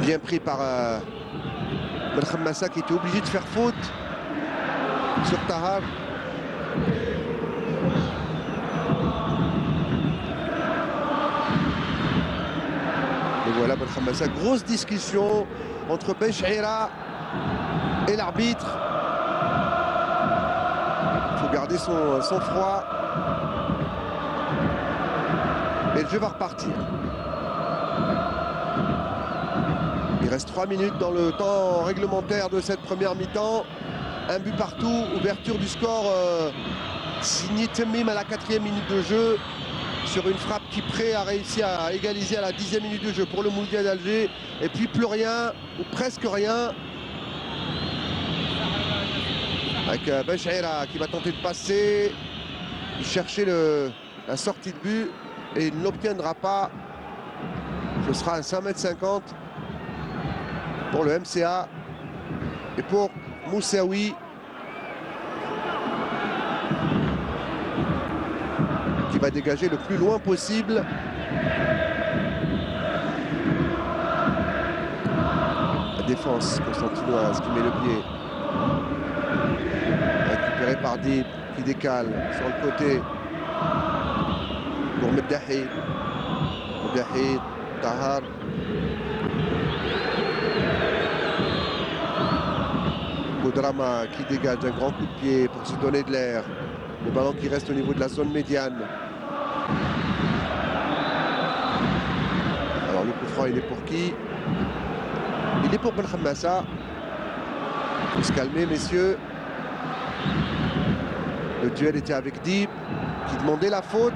Bien pris par Belkhammassa qui était obligé de faire faute sur Tahar. Et voilà Belkhammassa, grosse discussion entre Benchaïra et l'arbitre. Il faut garder son froid. Et le jeu va repartir. Il reste 3 minutes dans le temps réglementaire de cette première mi-temps. Un but partout, ouverture du score signé Temmim à la 4e minute de jeu sur une frappe qui Kipré a réussi à égaliser à la 10e minute de jeu pour le Mouloudia d'Alger. Et puis plus rien, ou presque rien. Avec Benchaïra qui va tenter de passer. Il cherchait la sortie de but et il ne l'obtiendra pas. Ce sera un 5,50 m pour le MCA et pour Moussaoui qui va dégager le plus loin possible. La défense constantinoise qui met le pied. Récupéré par Dib qui décale sur le côté pour Meddahi. Meddahi, Tahar. Boudrama qui dégage un grand coup de pied pour se donner de l'air. Le ballon qui reste au niveau de la zone médiane. Alors le coup franc, il est pour qui? Il est pour Belkhammassa. Il faut se calmer, messieurs. Le duel était avec Dib qui demandait la faute.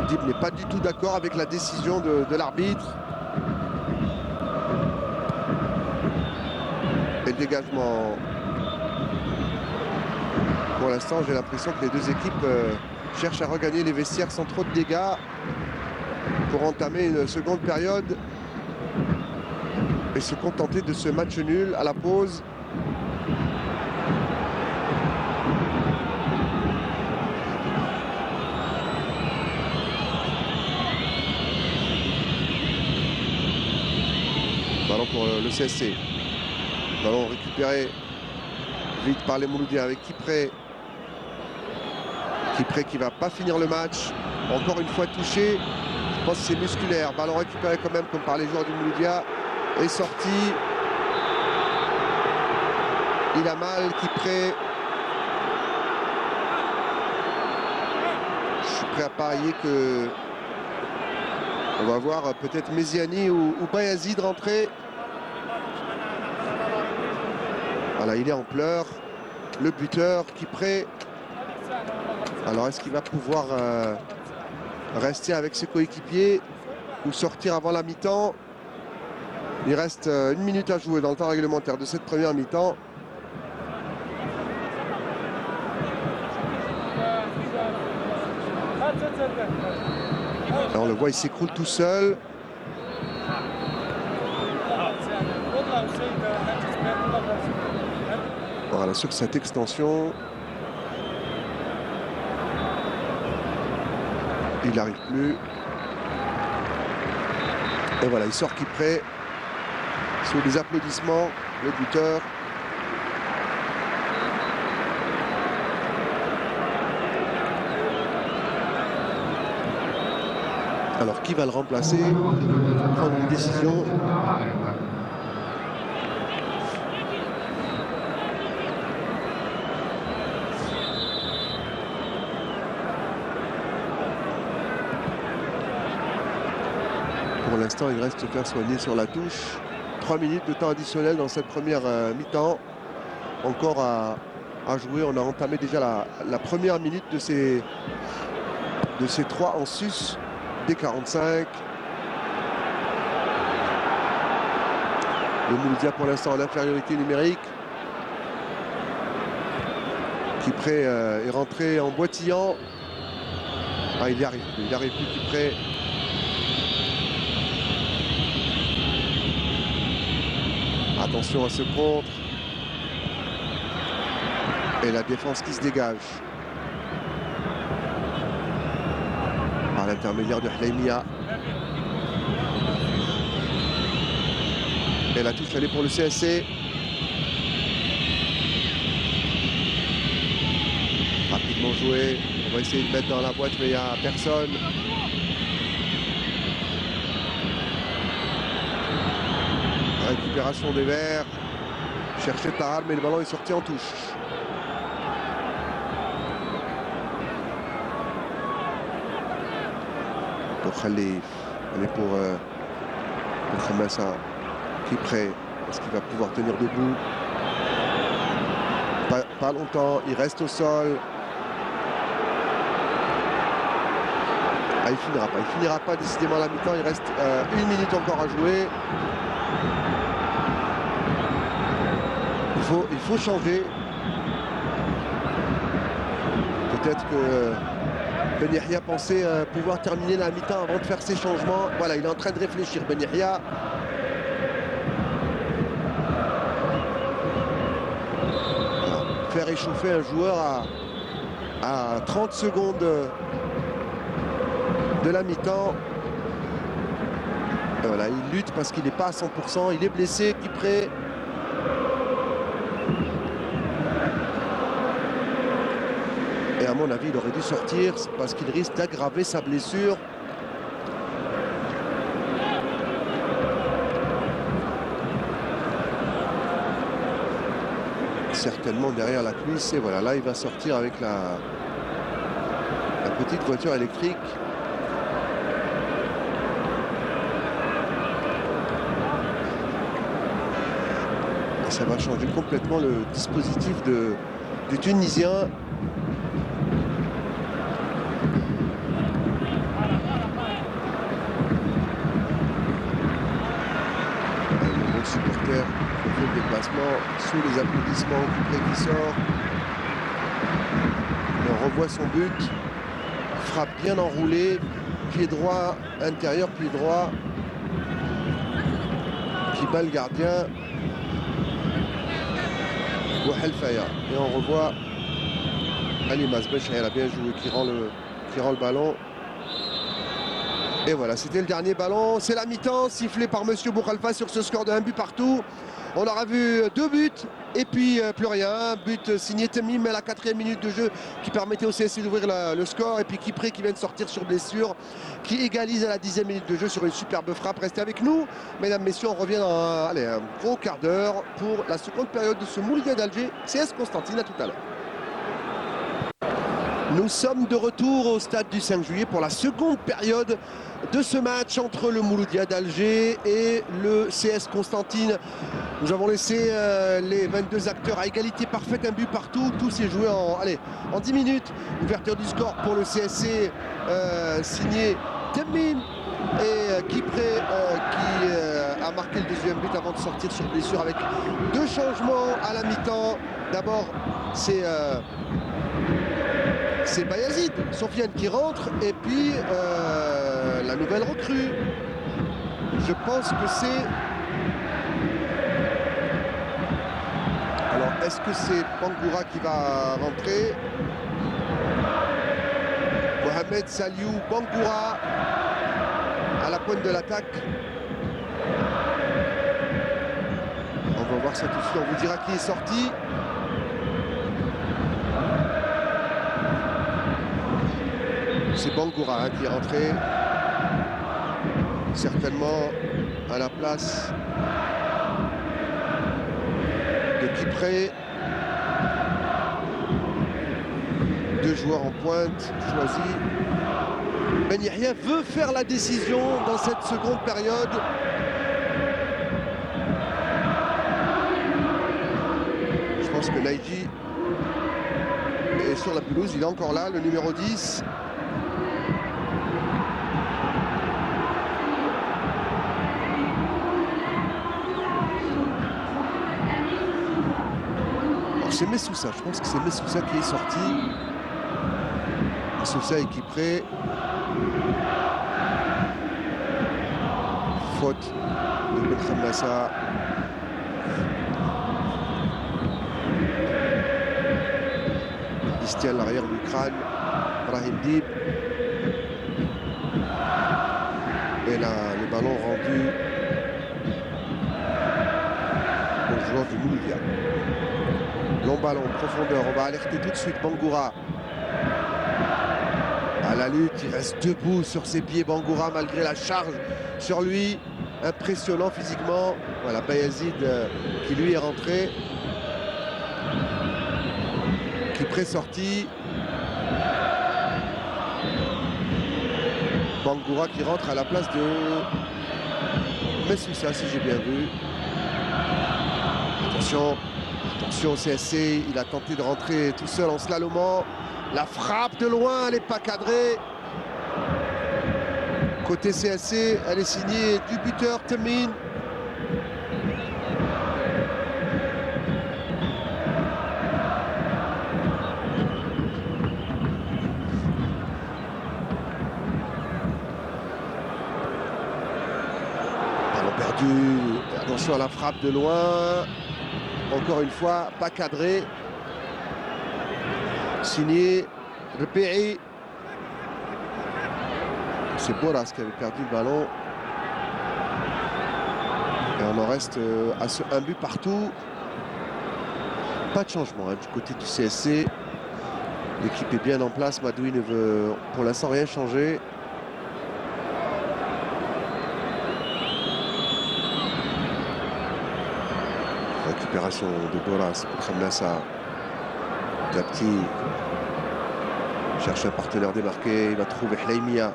Dib n'est pas du tout d'accord avec la décision de l'arbitre. Et le dégagement. Pour l'instant, j'ai l'impression que les deux équipes cherchent à regagner les vestiaires sans trop de dégâts pour entamer une seconde période et se contenter de ce match nul à la pause. Ballon pour le CSC. Ballon récupéré vite par les Mouloudiens avec Kipré. Kipré qui ne va pas finir le match. Encore une fois touché. Je pense que c'est musculaire. Ballon récupéré quand même comme par les joueurs du Mouloudia. Et sorti. Il a mal, Kipré. Je suis prêt à parier que on va voir peut-être Méziani ou Bayazid rentrer. Voilà, il est en pleurs. Le buteur, Kipré. Alors, est-ce qu'il va pouvoir rester avec ses coéquipiers ou sortir avant la mi-temps? Il reste 1 minute à jouer dans le temps réglementaire de cette première mi-temps. On le voit, il s'écroule tout seul. Voilà, sur cette extension. Il n'arrive plus. Et voilà, il sort Kipré. Sous les applaudissements, le buteur. Alors qui va le remplacer? Prendre une décision. Pour l'instant, il reste faire soigner sur la touche. 3 minutes de temps additionnel dans cette première mi-temps. Encore à jouer. On a entamé déjà la première minute de ces 3 en sus des 45. Le Mouloudia pour l'instant en infériorité numérique. Kipré est rentré en boitillant. Ah, il y arrive plus Kipré. Attention à ce contre. Et la défense qui se dégage. Par l'intermédiaire de Hleimia. Et la touche elle est pour le CSC. Rapidement joué. On va essayer de mettre dans la boîte mais il n'y a personne. Récupération des verts. Chercher Tahal mais le ballon est sorti en touche. Pour Khalif. Elle est pour Khamassa. Kipré. Est-ce qu'il va pouvoir tenir debout? Pas longtemps. Il reste au sol. Ah, il finira pas décidément à la mi-temps. Il reste 1 minute encore à jouer. Il faut changer. Peut-être que Ben Yahya pensait pouvoir terminer la mi-temps avant de faire ses changements. Voilà, il est en train de réfléchir, Ben Yahya. Voilà. Faire échauffer un joueur à 30 secondes de la mi-temps. Voilà, il lutte parce qu'il n'est pas à 100%. Il est blessé, Kipré. Et à mon avis, il aurait dû sortir parce qu'il risque d'aggraver sa blessure. Certainement derrière la cuisse. Et voilà, là, il va sortir avec la petite voiture électrique. Et ça va changer complètement le dispositif du Tunisien. Supporter qui fait le déplacement sous les applaudissements, Kipré qui sort. On revoit son but. Frappe bien enroulée. Pied droit intérieur, pied droit. Qui bat le gardien. Wahel Faya. Et on revoit Ali Mazbech, elle a bien joué, qui rend le ballon. Et voilà, c'était le dernier ballon. C'est la mi-temps, sifflé par Monsieur Boukhalfa sur ce score de 1 but partout. On aura vu 2 buts et puis plus rien. But signé Temim à la 4e minute de jeu qui permettait au CSC d'ouvrir le score. Et puis Kipré qui vient de sortir sur blessure, qui égalise à la 10e minute de jeu sur une superbe frappe. Restez avec nous, mesdames, messieurs. On revient dans un gros quart d'heure pour la seconde période de ce Mouloudia d'Alger. CS Constantine, à tout à l'heure. Nous sommes de retour au stade du 5 juillet pour la seconde période de ce match entre le Mouloudia d'Alger et le CS Constantine. Nous avons laissé les 22 acteurs à égalité parfaite, 1 but partout. Tout s'est joué en 10 minutes. Ouverture du score pour le CSC signé Temim et Kipré qui a marqué le 2e but avant de sortir sur blessure avec 2 changements à la mi-temps. D'abord, c'est Bayazid, Sofiane qui rentre, et puis la nouvelle recrue. Je pense que c'est... Alors, est-ce que c'est Bangoura qui va rentrer? Mohamed Saliou Bangoura à la pointe de l'attaque. On va voir ça tout de suite, on vous dira qui est sorti. C'est Bangoura qui est rentré. certainement à la place de Kipré. 2 joueurs en pointe choisis. Ben Yahya veut faire la décision dans cette seconde période. Je pense que Naïji est sur la pelouse, il est encore là, le numéro 10. C'est Messoussa, je pense que c'est Messoussa qui est sorti. Messoussa est Kipré. Faute de Ben Khamassa. Il se tient à l'arrière du crâne. Brahim Dib. Et là, le ballon rendu au joueur du Mouloudia. Long ballon, profondeur, on va alerter tout de suite Bangoura. À la lutte, il reste debout sur ses pieds Bangoura malgré la charge sur lui. Impressionnant physiquement. Voilà, Bayazid qui lui est rentré. Qui pré-sorti. Bangoura qui rentre à la place de Messoussa, si j'ai bien vu. Attention. Attention au CSC, il a tenté de rentrer tout seul en slalomant. La frappe de loin, elle n'est pas cadrée. Côté CSC, elle est signée du buteur Temin. Ballon perdu. Attention à la frappe de loin. Encore une fois, pas cadré. Signé Repéi. C'est Boras qui avait perdu le ballon. Et on en reste à un but partout. Pas de changement hein, du côté du CSC. L'équipe est bien en place. Madoui ne veut pour l'instant rien changer. Récupération de Boras pour Khamassa. Dapti cherche un partenaire démarqué. Il va trouver Hlaimia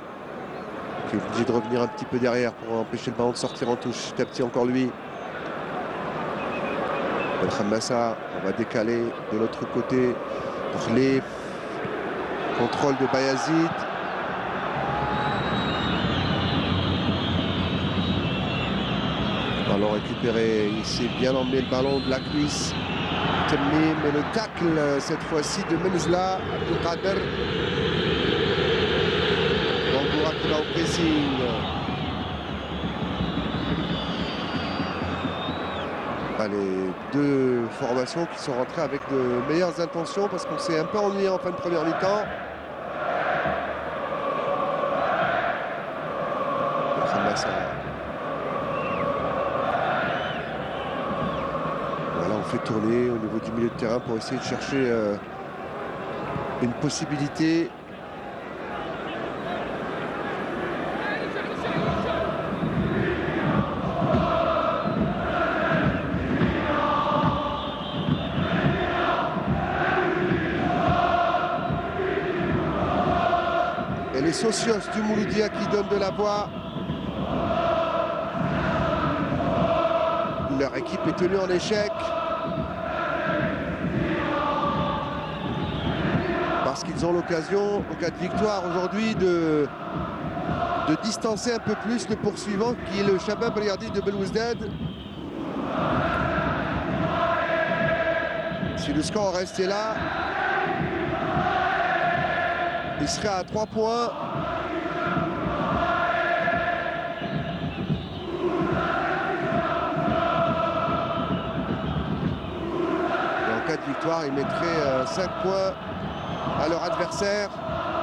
qui est obligé de revenir un petit peu derrière pour empêcher le ballon de sortir en touche. Dapti encore lui. Khamassa, on va décaler de l'autre côté. Khlif. Contrôle de Bayazid. Ballon récupéré, il s'est bien emmené le ballon de la cuisse. Temim et le tacle cette fois-ci de Menzla, Abdelkader. Bangoura qui va au pressing. Les deux formations qui sont rentrées avec de meilleures intentions parce qu'on s'est un peu ennuyé en fin de première mi-temps. Voilà, on fait tourner au niveau du milieu de terrain pour essayer de chercher une possibilité. Et les socios du Mouloudia qui donnent de la voix. Leur équipe est tenue en échec. Parce qu'ils ont l'occasion, en cas de victoire aujourd'hui, de distancer un peu plus le poursuivant qui est le Shabab Riyadi de Belouizdad. Si le score restait là, il serait à 3 points. Et en cas de victoire, ils mettraient 5 points à leur adversaire.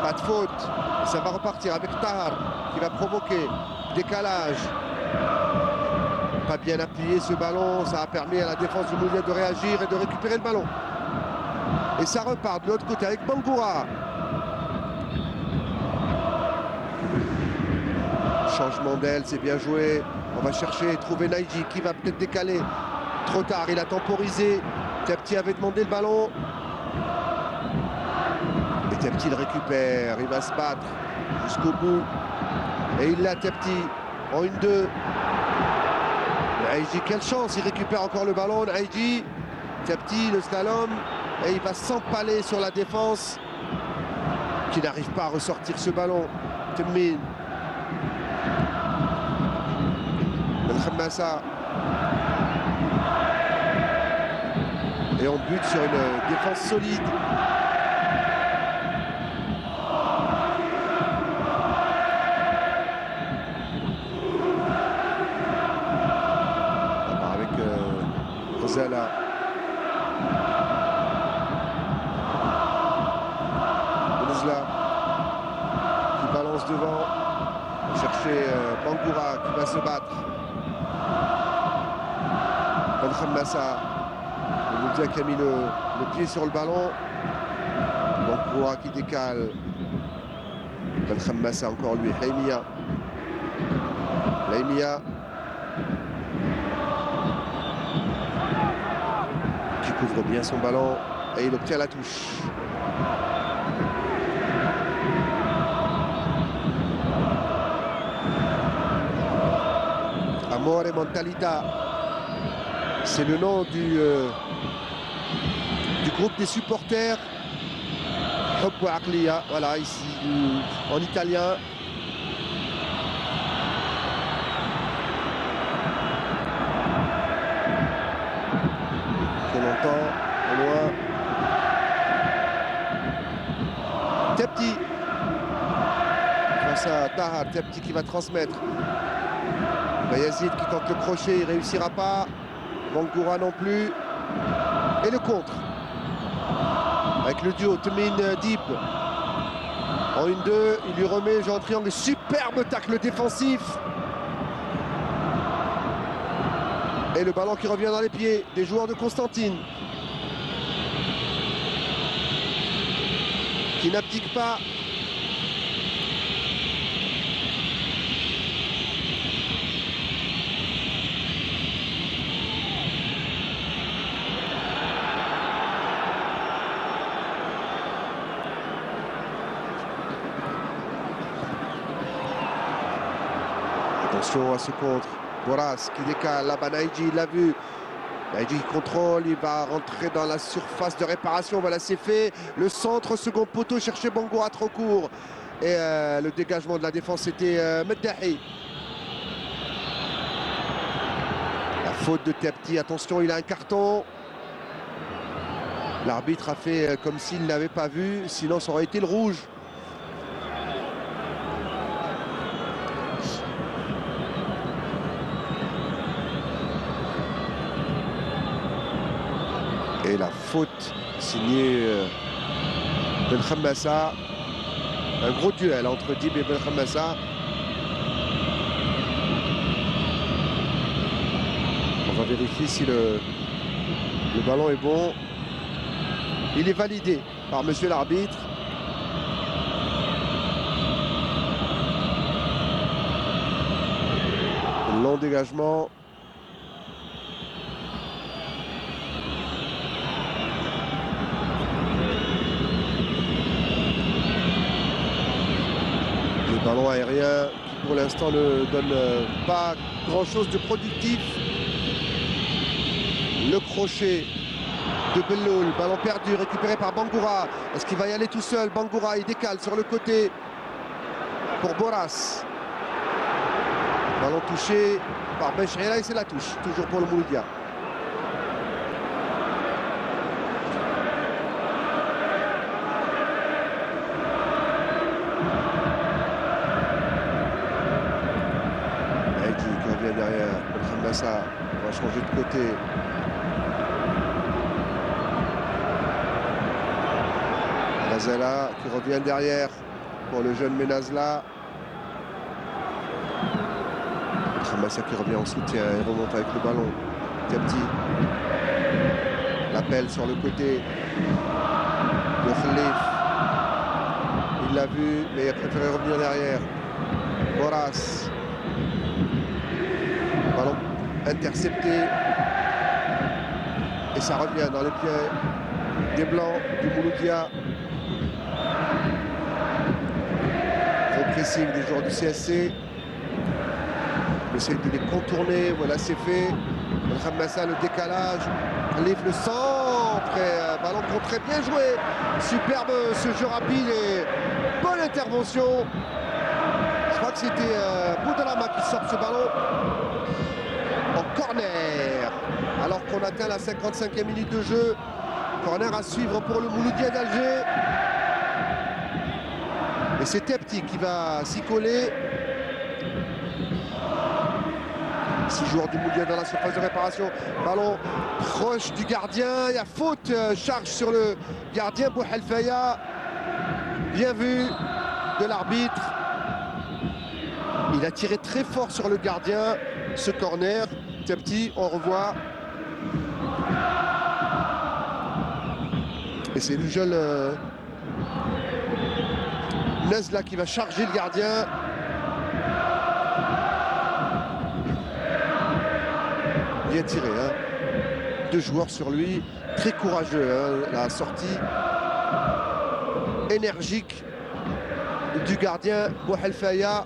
Pas de faute. Et ça va repartir avec Tahar qui va provoquer décalage. Pas bien appuyé ce ballon. Ça a permis à la défense du Mouloudia de réagir et de récupérer le ballon. Et ça repart de l'autre côté avec Bangoura. changement d'aile, c'est bien joué. On va chercher, trouver Naïji qui va peut-être décaler. Trop tard, il a temporisé. Tepti avait demandé le ballon. Et Tepti le récupère. Il va se battre jusqu'au bout. Et il l'a, Tepti, en 1-2. Naïji, quelle chance, il récupère encore le ballon. Naïji, Tepti, le slalom. Et il va s'empaler sur la défense qui n'arrive pas à ressortir ce ballon. Temmin. Belkhamassa. Et on bute sur une défense solide. Avec Rosala. Qui balance devant. On va chercher Bangoura qui va se battre. Belkhamassa. Moudia qui a mis le pied sur le ballon. Bangoura qui décale. Belkhamassa encore lui. Laïmia. Qui couvre bien son ballon. Et il obtient la touche. Amor et Mentalita, c'est le nom du groupe des supporters. Hub wa Aqliya, voilà, ici en italien. On entend au loin. Tepti face à Tahar, Tepti qui va transmettre. Yazid qui tente le crochet, il ne réussira pas. Bangoura non plus. Et le contre. Avec le duo Temmin-Dib. En 1-2, il lui remet le jeu en triangle. Superbe tacle défensif. Et le ballon qui revient dans les pieds des joueurs de Constantine. Qui n'abdique pas. Attention à ce contre. Boras qui décale. Là-bas, Naïji, il l'a vu. Naïji contrôle. Il va rentrer dans la surface de réparation. Voilà, c'est fait. Le centre, second poteau, chercher Bangoura trop court. Et le dégagement de la défense, c'était Meddahi. La faute de Tepti. Attention, il a un carton. L'arbitre a fait comme s'il ne l'avait pas vu. Sinon, ça aurait été le rouge. Et la faute signée Belkhamassa. Un gros duel entre Dib et Belkhamassa. On va vérifier si le ballon est bon. Il est validé par monsieur l'arbitre. Long dégagement. Ballon aérien qui pour l'instant ne donne pas grand chose de productif. Le crochet de Belloul, ballon perdu, récupéré par Bangoura. Est-ce qu'il va y aller tout seul? Bangoura, il décale sur le côté pour Boras. Ballon touché par Benchreila et c'est la touche, toujours pour le Mouloudia. Derrière, Belkhamassa va changer de côté. Razela qui revient derrière pour le jeune Menazla. Belkhamassa qui revient en soutien et remonte avec le ballon. Tepti. L'appel sur le côté de Khalif. Il l'a vu, mais il a préféré revenir derrière. Boras. Ballon intercepté. Et ça revient dans les pieds des Blancs du Mouloudia. Gros pressing des joueurs du CSC. On essaie de les contourner. Voilà, c'est fait. Khamassa, le décalage. Livre le centre. Et ballon contré, bien joué. Superbe ce jeu rapide et bonne intervention. Je crois que c'était Boudrama qui sort ce ballon en corner. Alors qu'on atteint la 55e minute de jeu. Corner à suivre pour le Mouloudia d'Alger. Et c'est Tepti qui va s'y coller. 6 joueurs du Mouloudia dans la surface de réparation. Ballon proche du gardien. Il y a faute, charge sur le gardien Bouhelfaya. Bien vu de l'arbitre. Il a tiré très fort sur le gardien. Ce corner. Tepti, on revoit. Et c'est le jeune Nezla qui va charger le gardien. Bien tiré, hein. 2 joueurs sur lui, très courageux, hein. La sortie énergique du gardien Bouhelfaya.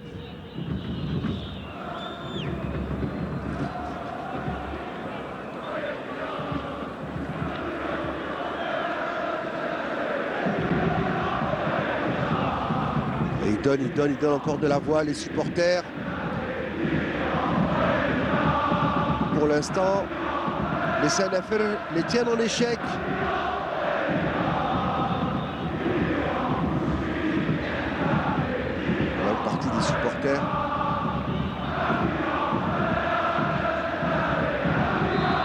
Et il donne encore de la voix, les supporters. Pour l'instant, les Sanafir les tiennent en échec. Voilà une partie des supporters.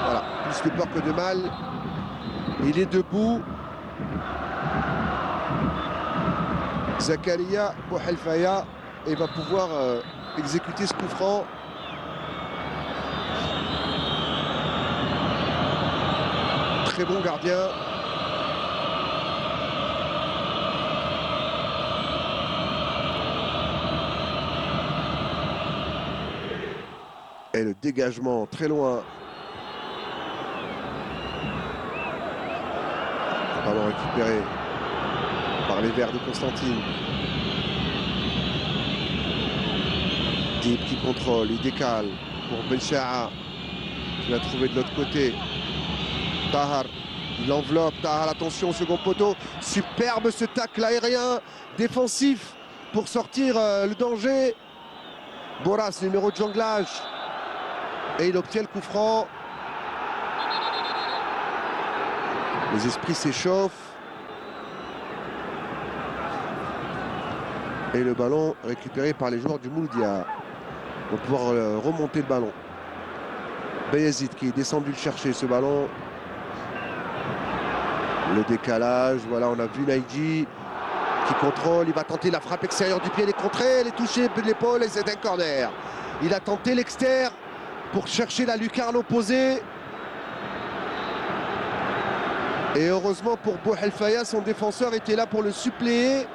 Voilà, plus de peur que de mal. Il est debout. Zakaria Bouhelfaya et va pouvoir exécuter ce coup franc. Très bon gardien. Et le dégagement très loin. Ballon récupéré par les Verts de Constantine. Deep qui contrôle, il décale pour Bencha'a qui va trouver de l'autre côté. Tahar, il enveloppe, Tahar, attention au second poteau. Superbe ce tacle aérien défensif pour sortir le danger. Boras, numéro de jonglage. Et il obtient le coup franc. Les esprits s'échauffent. Et le ballon récupéré par les joueurs du Mouloudia. Ils vont pouvoir remonter le ballon. Bayezid qui est descendu le chercher ce ballon. Le décalage, voilà, on a vu Naïdji qui contrôle, il va tenter la frappe extérieure du pied, elle est contrée, elle est touchée de l'épaule et c'est un corner. Il a tenté l'extérieur pour chercher la lucarne opposée. Et heureusement pour Bouhelfaya, son défenseur était là pour le suppléer.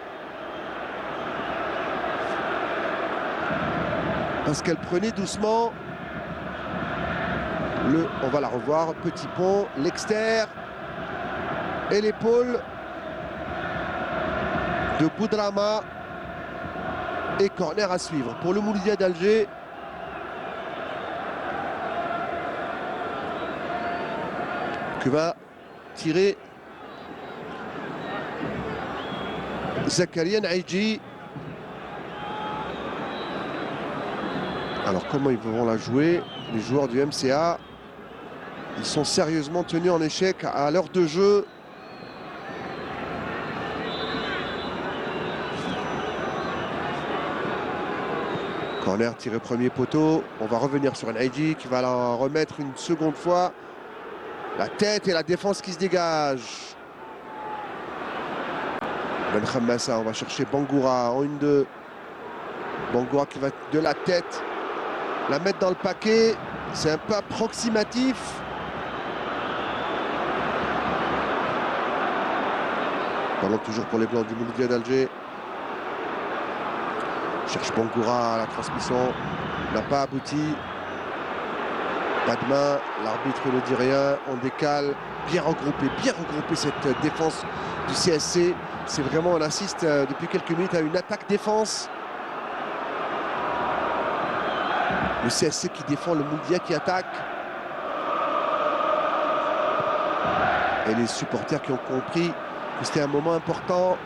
Parce qu'elle prenait doucement. On va la revoir, petit pont, l'extérieur. Et l'épaule de Boudrama. Et corner à suivre pour le Mouloudia d'Alger. Que va tirer Zakaria Naïdji. Alors comment ils vont la jouer? Les joueurs du MCA, ils sont sérieusement tenus en échec à l'heure de jeu. Corner tiré premier poteau. On va revenir sur Naïdji qui va la remettre une seconde fois. La tête et la défense qui se dégagent. Ben Khamassa, on va chercher Bangoura en 1-2. Bangoura qui va de la tête la mettre dans le paquet. C'est un peu approximatif. Ballon toujours pour les Blancs du Mouloudia d'Alger. Cherche Bangoura à la transmission. n'a pas abouti. Pas de main, l'arbitre ne dit rien, on décale. Bien regroupé cette défense du CSC. C'est vraiment, on assiste depuis quelques minutes à une attaque-défense. Le CSC qui défend, le Mouloudia qui attaque. Et les supporters qui ont compris que c'était un moment important.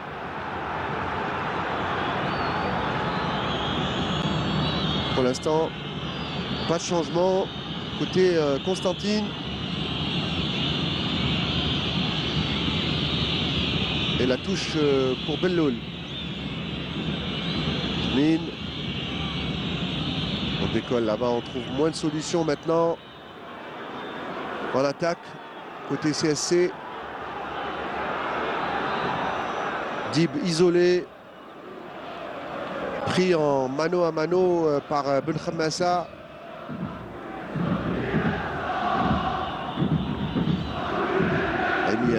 Pour l'instant, pas de changement côté Constantine. Et la touche pour Belloul. Mine. On décolle là-bas, on trouve moins de solutions maintenant. En attaque, côté CSC. Dib isolé. Pris en mano à mano par Ben Khammassa.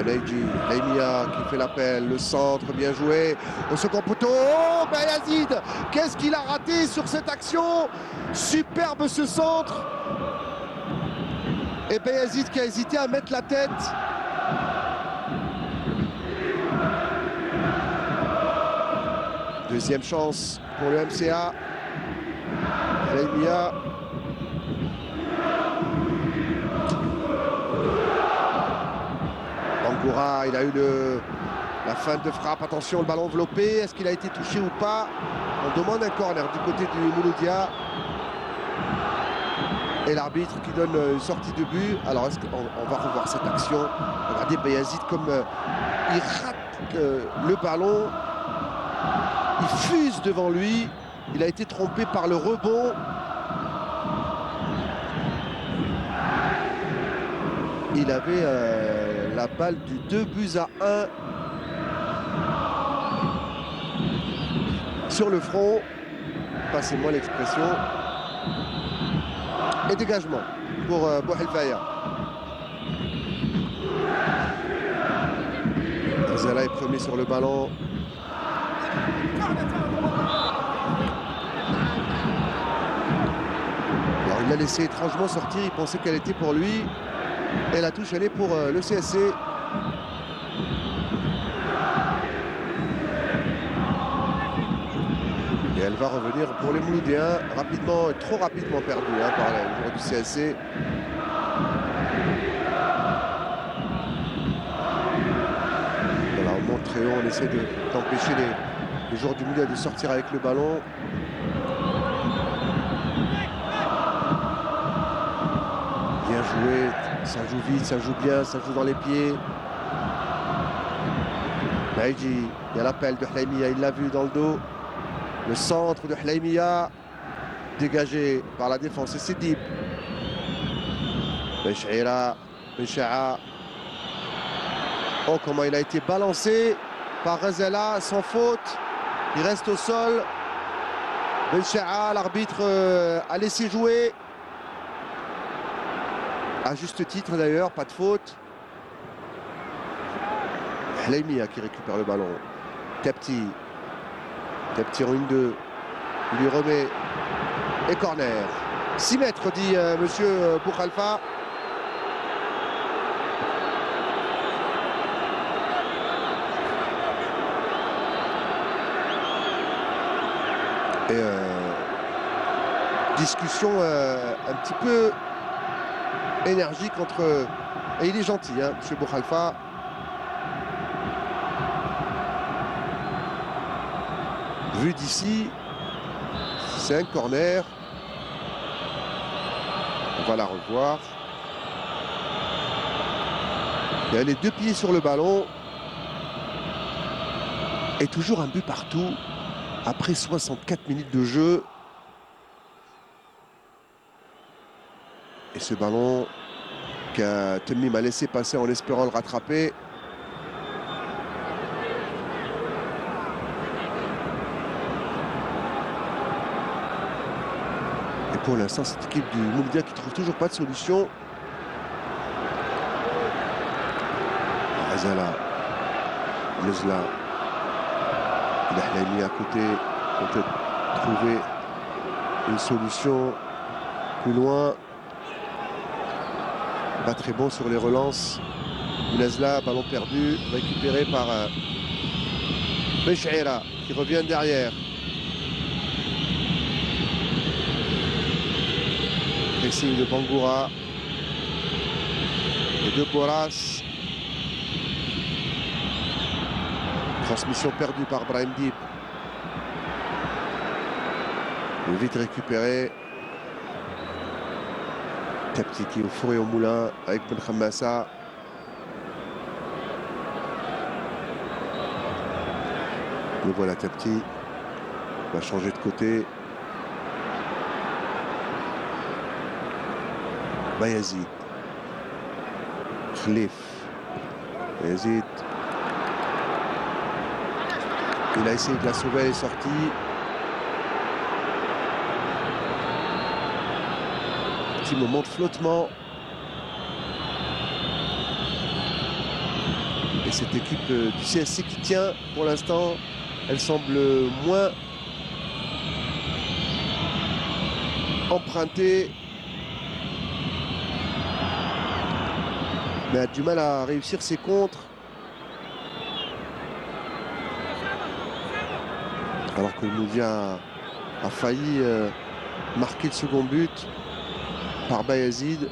Laimia qui fait l'appel, le centre, bien joué. Au second poteau, oh Bayazid, qu'est-ce qu'il a raté sur cette action? Superbe ce centre. Et Bayazid qui a hésité à mettre la tête. Deuxième chance pour le MCA. Laimia. Bangoura, il a eu la fin de frappe. Attention, le ballon enveloppé. Est-ce qu'il a été touché ou pas? On demande un corner du côté du Mouloudia. Et l'arbitre qui donne une sortie de but. Alors, est-ce qu'on va revoir cette action? Regardez Bayazid comme il rate le ballon. Il fuse devant lui. Il a été trompé par le rebond. Il avait la balle du 2-1 sur le front. Passez-moi l'expression. Et dégagement pour Bouhelfaya. Zala est premier sur le ballon. Alors il l'a laissé étrangement sortir, il pensait qu'elle était pour lui. Et la touche elle est pour le CSC. Et elle va revenir pour les Mouloudiens, rapidement, trop rapidement perdu par les joueurs du CSC. Voilà, on monte très haut, on essaie d'empêcher les joueurs du Mouloudia de sortir avec le ballon. Bien joué, ça joue vite, ça joue bien, ça joue dans les pieds. Naïji, il y a l'appel de Hlaimia, il l'a vu dans le dos. Le centre de Hlaimia, dégagé par la défense, c'est Dib. Bencha'a. Oh, comment il a été balancé par Ghazala, sans faute. Il reste au sol. Bencha'a, l'arbitre a laissé jouer. À juste titre d'ailleurs, pas de faute. Hlaimia qui récupère le ballon. Tapti en 1-2. Il lui remet. Et corner. 6 mètres, dit monsieur Bouhalfa. Et discussion un petit peu énergique entre... Et il est gentil, hein, monsieur Bouhalfa. Vu d'ici, c'est un corner. On va la revoir. Il y a les 2 pieds sur le ballon. Et toujours un but partout. Après 64 minutes de jeu. Et ce ballon que Temim m'a laissé passer en espérant le rattraper. Et pour l'instant, cette équipe du Mouloudia qui ne trouve toujours pas de solution. Azala, Mezla. Il a Hlaimia à côté. On peut trouver une solution plus loin. Pas très bon sur les relances. Bounazla, ballon perdu, récupéré par Becheira qui revient derrière. Pressing de Bangoura. Et de Boras. Transmission perdue par Brahim Dib. Vite récupéré. Tapti qui est au four et au moulin avec Ben Khammassa. Le voilà Tapti. Va changer de côté. Bayazid. Khlif. Bayazid. Il a essayé de la sauver, elle est sortie. Petit moment de flottement. Et cette équipe du CSC qui tient pour l'instant, elle semble moins empruntée. Mais a du mal à réussir ses contres. Alors que le Moudia a failli marquer le second but par Bayazid.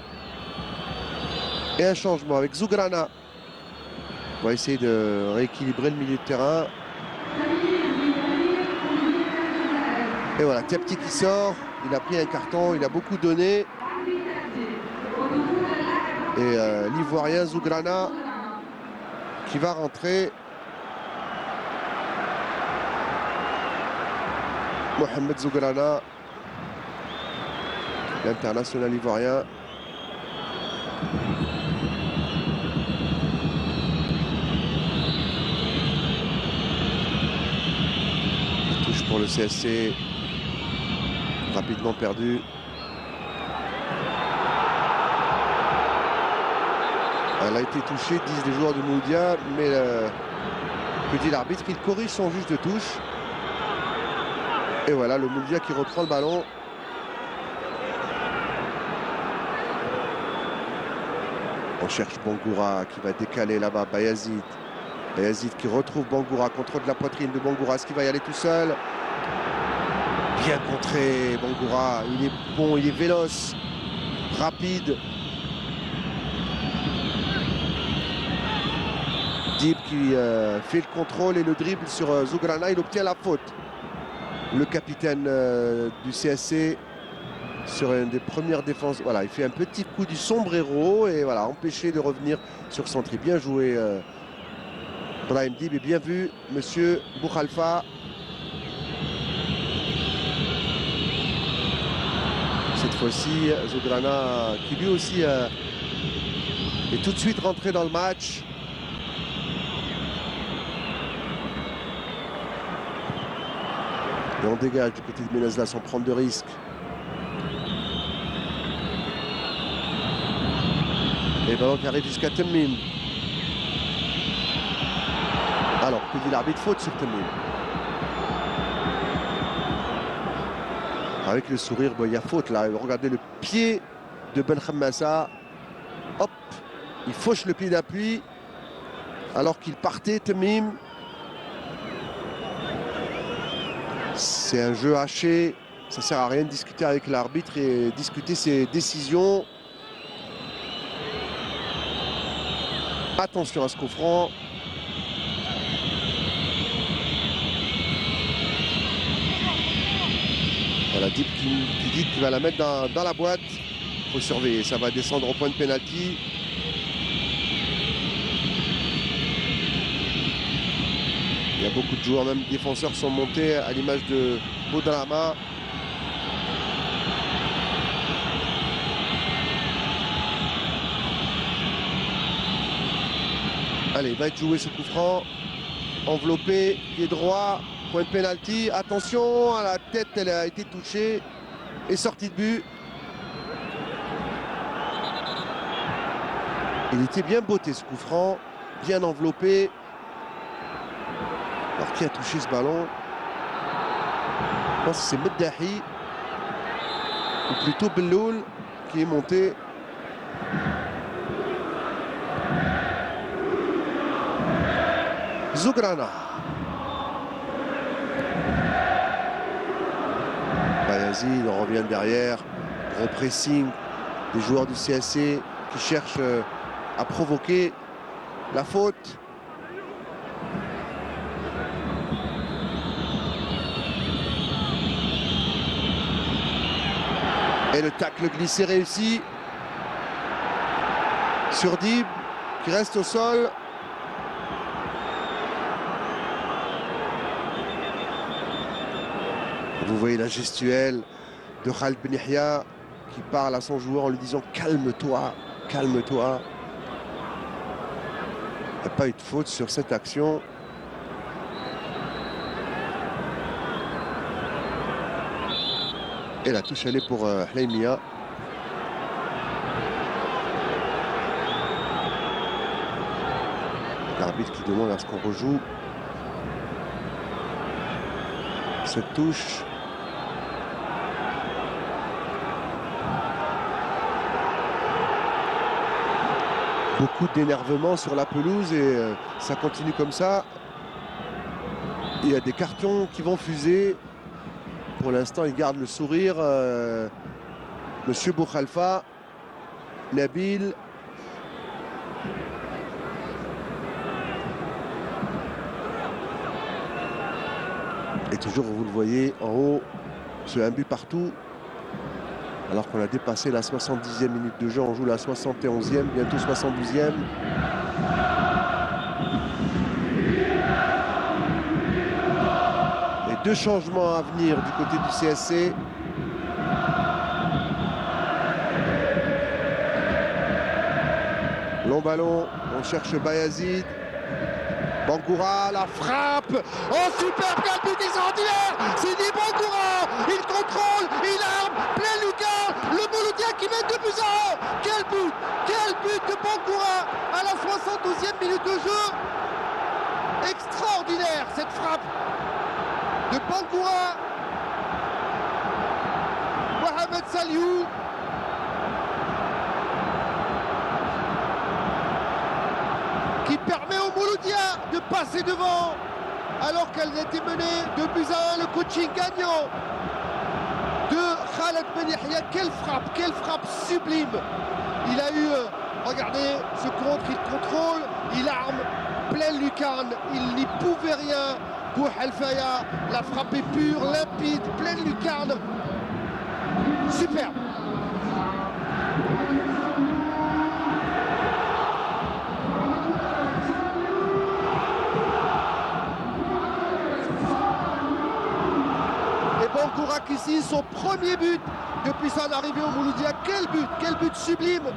Et un changement avec Zougrana. On va essayer de rééquilibrer le milieu de terrain. Et voilà, Tapti qui sort. Il a pris un carton, il a beaucoup donné. Et l'Ivoirien Zougrana qui va rentrer. Mohamed Zougrana, l'international ivoirien. Touche pour le CSC. Rapidement perdu. Elle a été touchée, disent les joueurs de Moudia, mais que dit l'arbitre, il corrige son juge de touche. Et voilà, le Moudia qui reprend le ballon. On cherche Bangoura qui va décaler là-bas. Bayazid. Bayazid qui retrouve Bangoura. Contrôle de la poitrine de Bangoura. Est-ce qu'il va y aller tout seul? Bien contré, Bangoura. Il est bon, il est véloce, rapide. Dib qui fait le contrôle et le dribble sur Zougrana. Il obtient la faute. Le capitaine du CSC sur une des premières défenses. Voilà, il fait un petit coup du sombrero et voilà, empêché de revenir sur son tri. Bien joué Brahim Dib et bien vu monsieur Boukhalifa. Cette fois-ci, Zougrana qui lui aussi est tout de suite rentré dans le match. Et on dégage du côté de Bounazla sans prendre de risque. Et le ballon qui arrive jusqu'à Temim. Alors, que dit l'arbitre? Faute sur Temim. Avec le sourire, il y a faute là. Regardez le pied de Ben Khammassa. Hop, il fauche le pied d'appui. Alors qu'il partait, Temim. C'est un jeu haché, ça sert à rien de discuter avec l'arbitre et discuter ses décisions. Attention à ce coup franc. Voilà, Dib qui dit qu'il va la mettre dans la boîte. Il faut surveiller, ça va descendre au point de pénalty. Il y a beaucoup de joueurs, même défenseurs, sont montés à l'image de Boudrama. Allez, va être joué ce coup franc. Enveloppé, pied droit, point de pénalty. Attention, à la tête, elle a été touchée. Et sortie de but. Il était bien botté ce coup franc, bien enveloppé. Alors qui a touché ce ballon? Je pense que c'est Meddahi. ou plutôt Belloul qui est monté. Zougrana. Bayazid, on revient derrière. Gros pressing des joueurs du CSC qui cherchent à provoquer la faute. Et le tacle glissé réussi sur Dib qui reste au sol. Vous voyez la gestuelle de Khaled Ben Yahya qui parle à son joueur en lui disant calme-toi, calme-toi. Il n'y a pas eu de faute sur cette action. Et la touche elle est pour Hlaimia. L'arbitre qui demande à ce qu'on rejoue cette touche. Beaucoup d'énervement sur la pelouse et ça continue comme ça. Il y a des cartons qui vont fuser. Pour l'instant, il garde le sourire. Monsieur Boukhalfa, Nabil. Et toujours, vous le voyez, en haut, c'est un but partout. Alors qu'on a dépassé la 70e minute de jeu, on joue la 71e, bientôt 72e. Et deux changements à venir du côté du CSC. Long ballon, on cherche Bayazid. Bangoura, la frappe. Oh, superbe, quel but extraordinaire! Sidi Bangoura, il contrôle, il arme, plein Lucas, le Mouloudia qui met 2-1. Quel but de Bangoura à la 72e minute de jeu. Extraordinaire cette frappe de Bangoura. Mohamed Saliou. Qui permet au Mouloudia de passer devant alors qu'elle était menée 2-1, le coaching gagnant de Khaled Ben Yahya. Quelle frappe sublime. Il a eu, regardez, ce contre, il contrôle, il arme, pleine lucarne, il n'y pouvait rien. Bouhalfaya, la frappe est pure, limpide, pleine lucarne. Superbe. Bangoura qui signe son premier but depuis son arrivée au Mouloudia. Quel but sublime.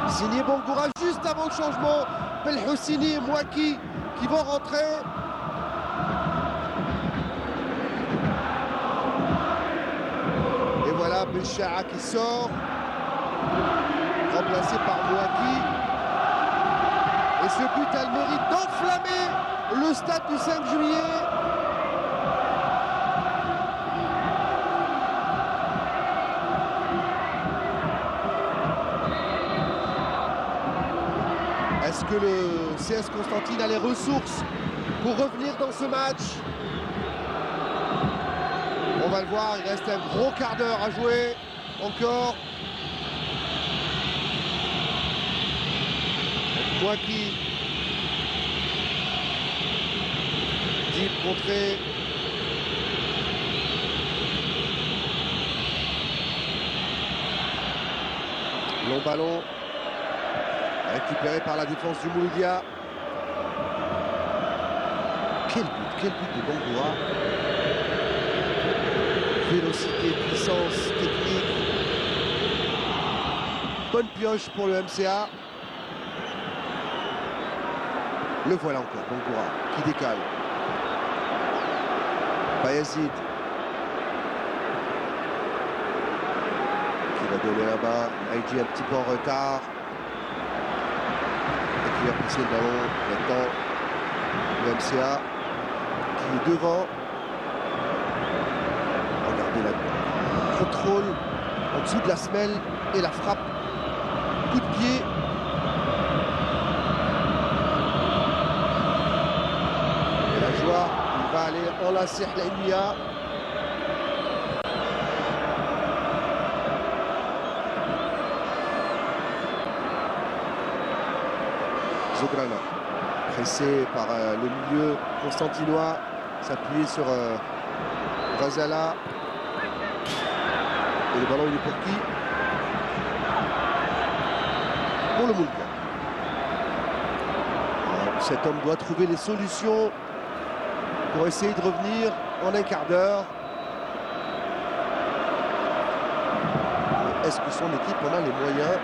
Signé Bangoura juste avant le changement. Belhoussini et Mouaki qui vont rentrer. Et voilà Belchaha qui sort, remplacé par Mouaki. Et ce but a le mérite d'enflammer le stade du 5 juillet. Est-ce que le CS Constantine a les ressources pour revenir dans ce match? On va le voir, il reste un gros quart d'heure à jouer encore. Mouaki. Dib contré. Long ballon. Récupéré par la défense du Mouloudia. Quel but de Bangoura. Vélocité, puissance, technique. Bonne pioche pour le MCA. Le voilà encore, Bangoura qui décale. Bayazid. Qui va donner là-bas. Aïdji un petit peu en retard. Qui a poussé le ballon. Maintenant, le MCA qui est devant. Regardez la contrôle en dessous de la semelle et la frappe. Coup de pied. Et la joie, il va aller enlacer Hlahimia. Zograna, pressé par le milieu constantinois, s'appuyer sur Razala. Et le ballon, il est pour qui? Pour le Moulka. Cet homme doit trouver les solutions pour essayer de revenir en un quart d'heure. Est-ce que son équipe en a les moyens?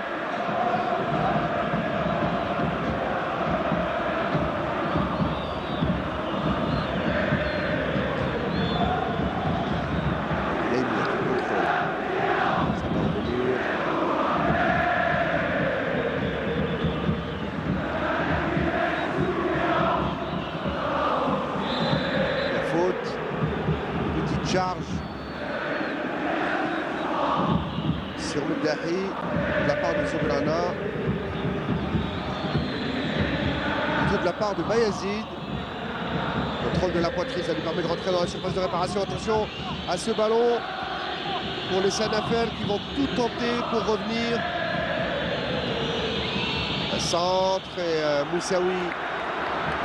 Charge sur Medahi de la part de Zograna, plutôt de la part de Bayazid. Contrôle de la poitrine, ça lui permet de rentrer dans la surface de réparation. Attention à ce ballon pour les Sanafel qui vont tout tenter pour revenir. Un centre et Moussaoui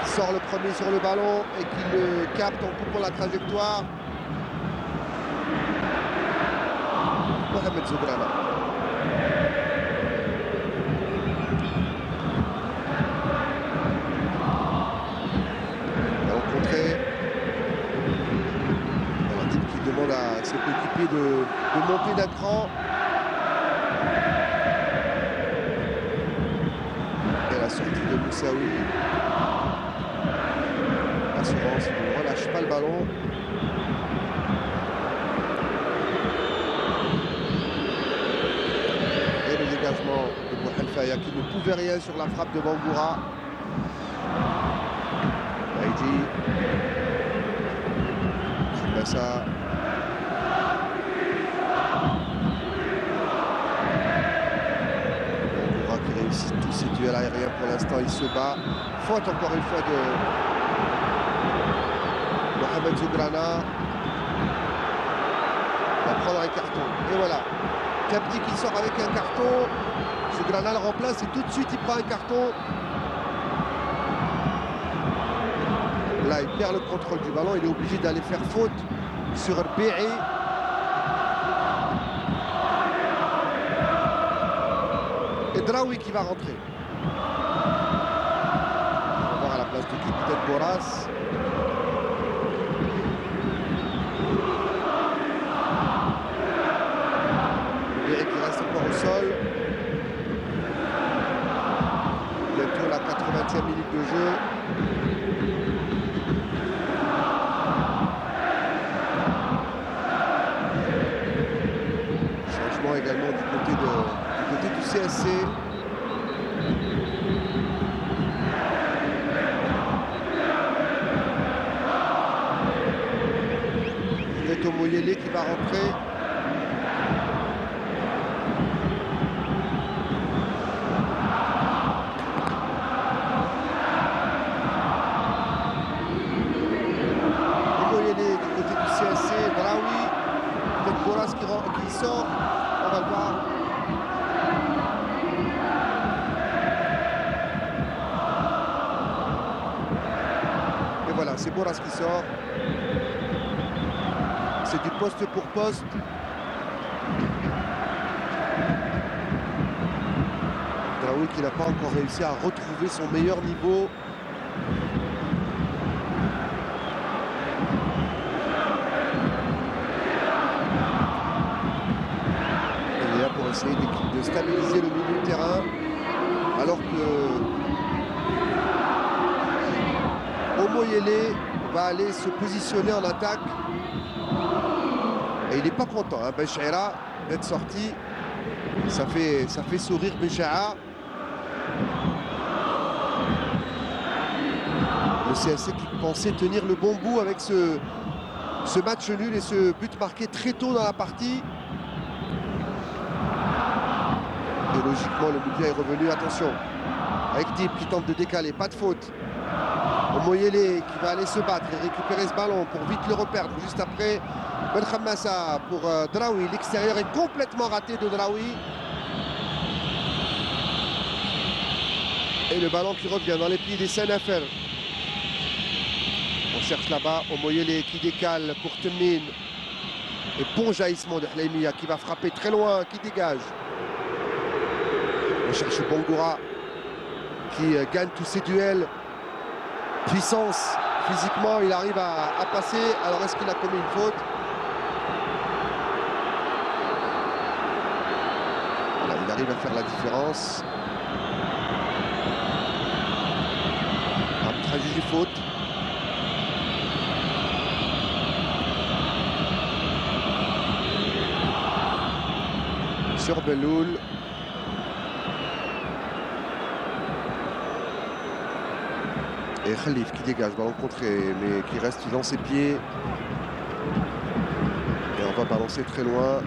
sort le premier sur le ballon et qui le capte en coupant la trajectoire. Mohamed Zograna. Il a rencontré un type qui demande à ses coéquipiers de monter d'un cran. Et la sortie de Moussaoui. Assurance, il ne relâche pas le ballon. De Bouhelfaya qui ne pouvait rien sur la frappe de Bangoura. Haïti. Bassa. Bangoura qui réussit tous ses duels aériens pour l'instant, il se bat. Faute encore une fois de Mohamed Zograna. Il va prendre un carton. Et voilà. Capti qui sort avec un carton. Zograna le remplace et tout de suite il prend un carton. Là il perd le contrôle du ballon, il est obligé d'aller faire faute sur Rbi'i. Et Draoui qui va rentrer. On va voir à la place de qui, peut-être Boras. Qui reste encore au sol. Bientôt la 80e minute de jeu. Changement également du côté du CSC. Neto Moyele qui va rentrer. Qui sort, on va le voir. Et voilà, c'est Boras qui sort. C'est du poste pour poste. Draoui qui n'a pas encore réussi à retrouver son meilleur niveau. Essayer de stabiliser le milieu de terrain alors que Omoyele va aller se positionner en attaque et il n'est pas content, hein, Bechaira d'être sorti. Ça fait sourire Bechaira. Le CSC qui pensait tenir le bon bout avec ce match nul et ce but marqué très tôt dans la partie. logiquement, le milieu est revenu. Attention, avec Dib qui tente de décaler, pas de faute. Omoyele qui va aller se battre et récupérer ce ballon pour vite le reperdre. Juste après, Ben Khammassa pour Draoui. L'extérieur est complètement raté de Draoui. Et le ballon qui revient dans les pieds des Senafel. On cherche là-bas Omoyele qui décale pour Temmin. Et bon jaillissement de Hlaimia qui va frapper très loin, qui dégage. On cherche Bangoura qui gagne tous ses duels. Puissance, physiquement, il arrive à passer. Alors, est-ce qu'il a commis une faute? Voilà, il arrive à faire la différence. Arbitrage jugé faute. Sur Belloul. Et Khalif qui dégage, ballon contré, mais qui reste dans ses pieds. Et on va balancer très loin.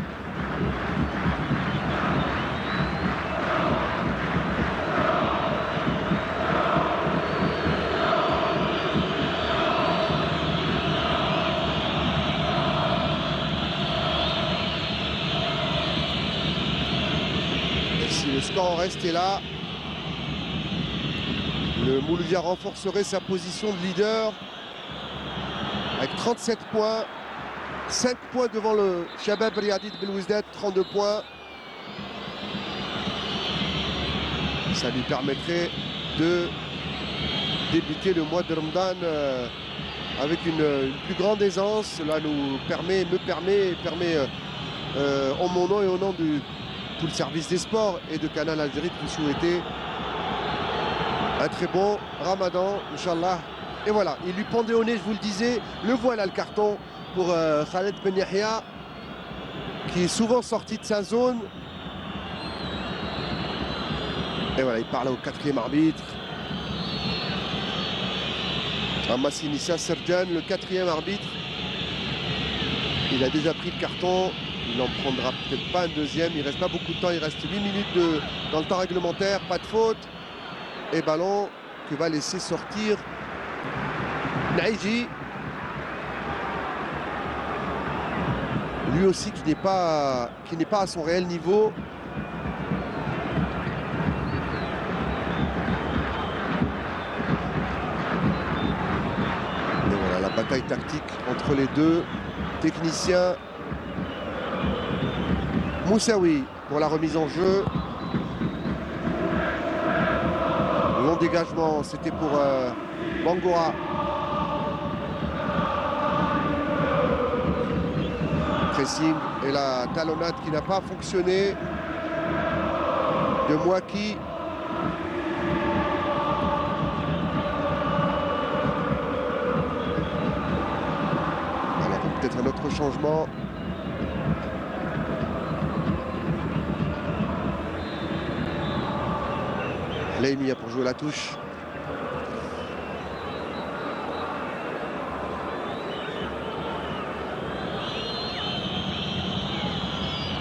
Et si le score en restait là, le Mouloudia renforcerait sa position de leader avec 37 points, 5 points devant le Shabab Riyadi de Belouizdad, 32 points. Ça lui permettrait de débuter le mois de Ramadan avec une plus grande aisance. Cela me permet en mon nom et au nom de tout le service des sports et de Canal Algérie de vous souhaiter un très bon Ramadan, Inch'Allah. Et voilà, il lui pendait au nez, je vous le disais. Le voilà le carton pour Khaled Ben Yahya, qui est souvent sorti de sa zone. Et voilà, il parle au quatrième arbitre. Massinissa Serjan, le quatrième arbitre. Il a déjà pris le carton. Il n'en prendra peut-être pas un deuxième. Il ne reste pas beaucoup de temps. Il reste 8 minutes dans le temps réglementaire. Pas de faute. Et ballon que va laisser sortir Naïji. Lui aussi qui n'est pas à son réel niveau. Et voilà la bataille tactique entre les deux techniciens. Moussaoui pour la remise en jeu. Long dégagement, c'était pour Bangoura. Pressing et la talonnade qui n'a pas fonctionné de Mouaki. Alors peut-être un autre changement. Hlaimia pour jouer la touche.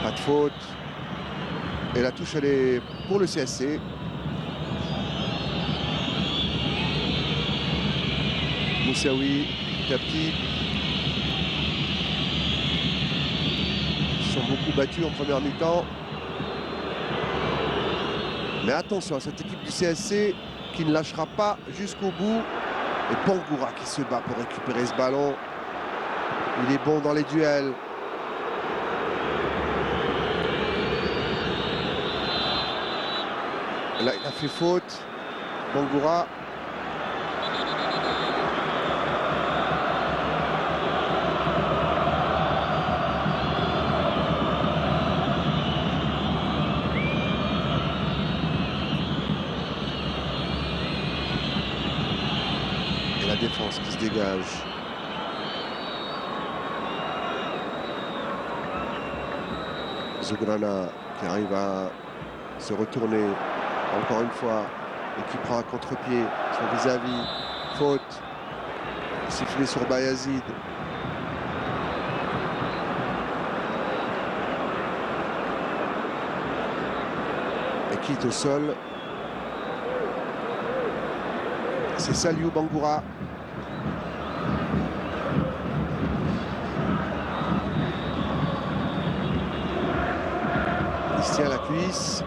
Pas de faute. Et la touche, elle est pour le CSC. Moussaoui, petit à petit. Ils sont beaucoup battus en première mi-temps. Mais attention à cette équipe du CSC qui ne lâchera pas jusqu'au bout. Et Bangoura qui se bat pour récupérer ce ballon. Il est bon dans les duels. Là, il a fait faute. Bangoura. La défense qui se dégage. Zougrana qui arrive à se retourner encore une fois et qui prend un contre-pied son vis-à-vis. Faute. Sifflé sur Bayazid. Et quitte au sol. C'est Saliou Bangoura. Il se tient la cuisse.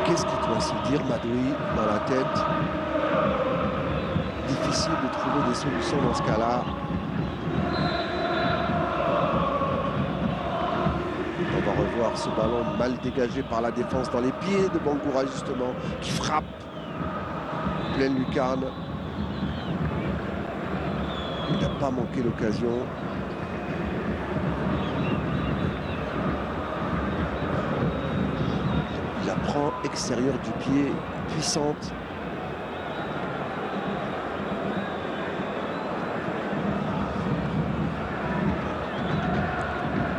Qu'est-ce qu'il doit se dire, Madoui, dans la tête? Difficile de trouver des solutions dans ce cas-là. On va revoir ce ballon mal dégagé par la défense dans les pieds de Bangoura, justement, qui frappe pleine lucarne. Il n'a pas manqué l'occasion. Il la prend extérieur du pied, puissante.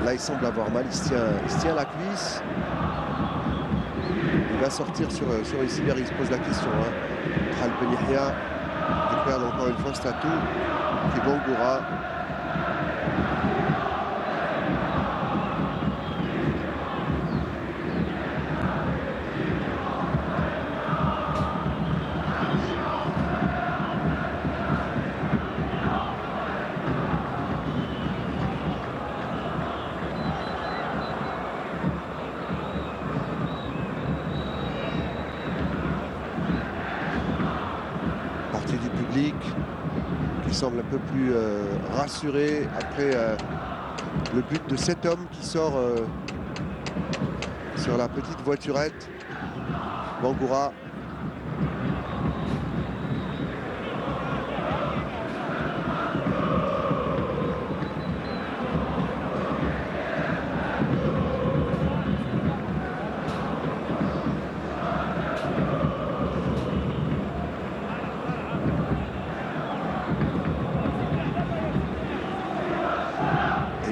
Là, il semble avoir mal, il se tient la cuisse. Il va sortir sur Issibert, il se pose la question. Khaled Ben Yahia, qui perd encore une fois Statou, qui est Bangoura. Qui semble un peu plus rassuré après le but de cet homme qui sort sur la petite voiturette. Bangoura.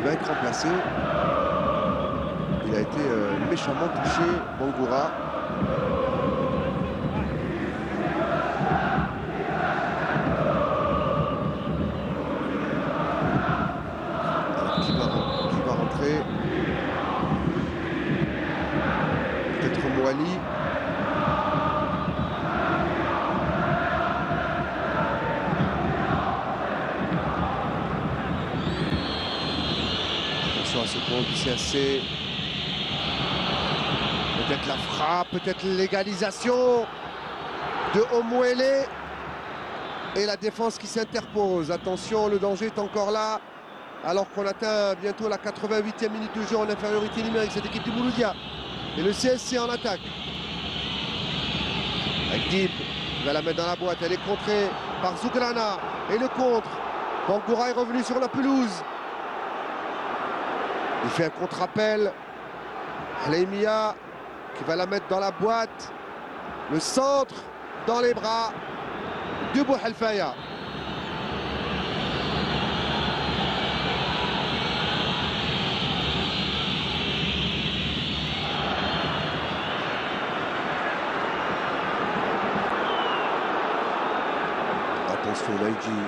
Il va être remplacé. Il a été méchamment touché, Bangoura. Alors, qui va rentrer? Peut-être Mouali. À ce point du CSC. Peut-être la frappe, peut-être l'égalisation de Omouele. Et la défense qui s'interpose. Attention, le danger est encore là. Alors qu'on atteint bientôt la 88e minute de jeu en infériorité numérique. Cette équipe du Mouloudia. Et le CSC en attaque. Avec Dib, il va la mettre dans la boîte. Elle est contrée par Zouglana. Et le contre. Bangoura est revenu sur la pelouse. Il fait un contre-appel. Hleimia qui va la mettre dans la boîte. Le centre dans les bras de Bouhelfaya. Attention, Naïdji.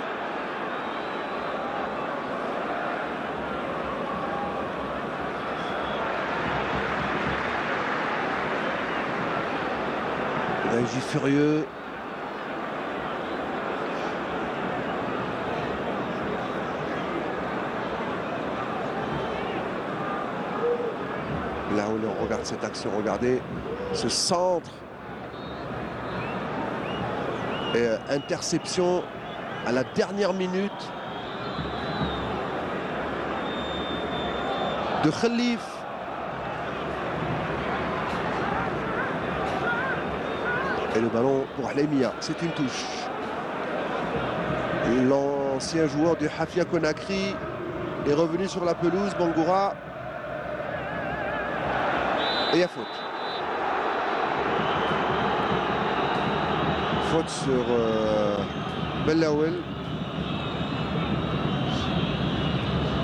Naïdji furieux. Là où on regarde cette action, regardez ce centre. Et interception à la dernière minute de Khalif. Et le ballon pour Hleimia, c'est une touche. L'ancien joueur du Hafia Conakry est revenu sur la pelouse, Bangoura. Et il y a faute. Faute sur Bellawel.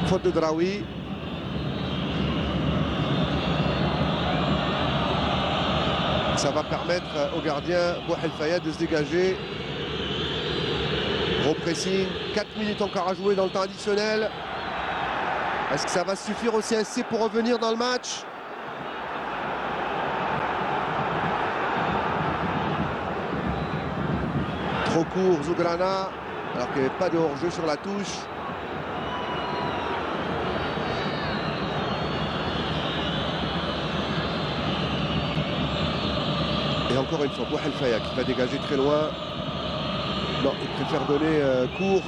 Faute de Draoui. Ça va permettre au gardien Bouhelfaya de se dégager. Gros pressing, 4 minutes encore à jouer dans le temps additionnel. Est-ce que ça va suffire au CSC pour revenir dans le match? Trop court Zougrana, alors qu'il n'y avait pas de hors-jeu sur la touche. Et encore une fois, Bouhelfaya qui va dégager très loin. Non, il préfère donner court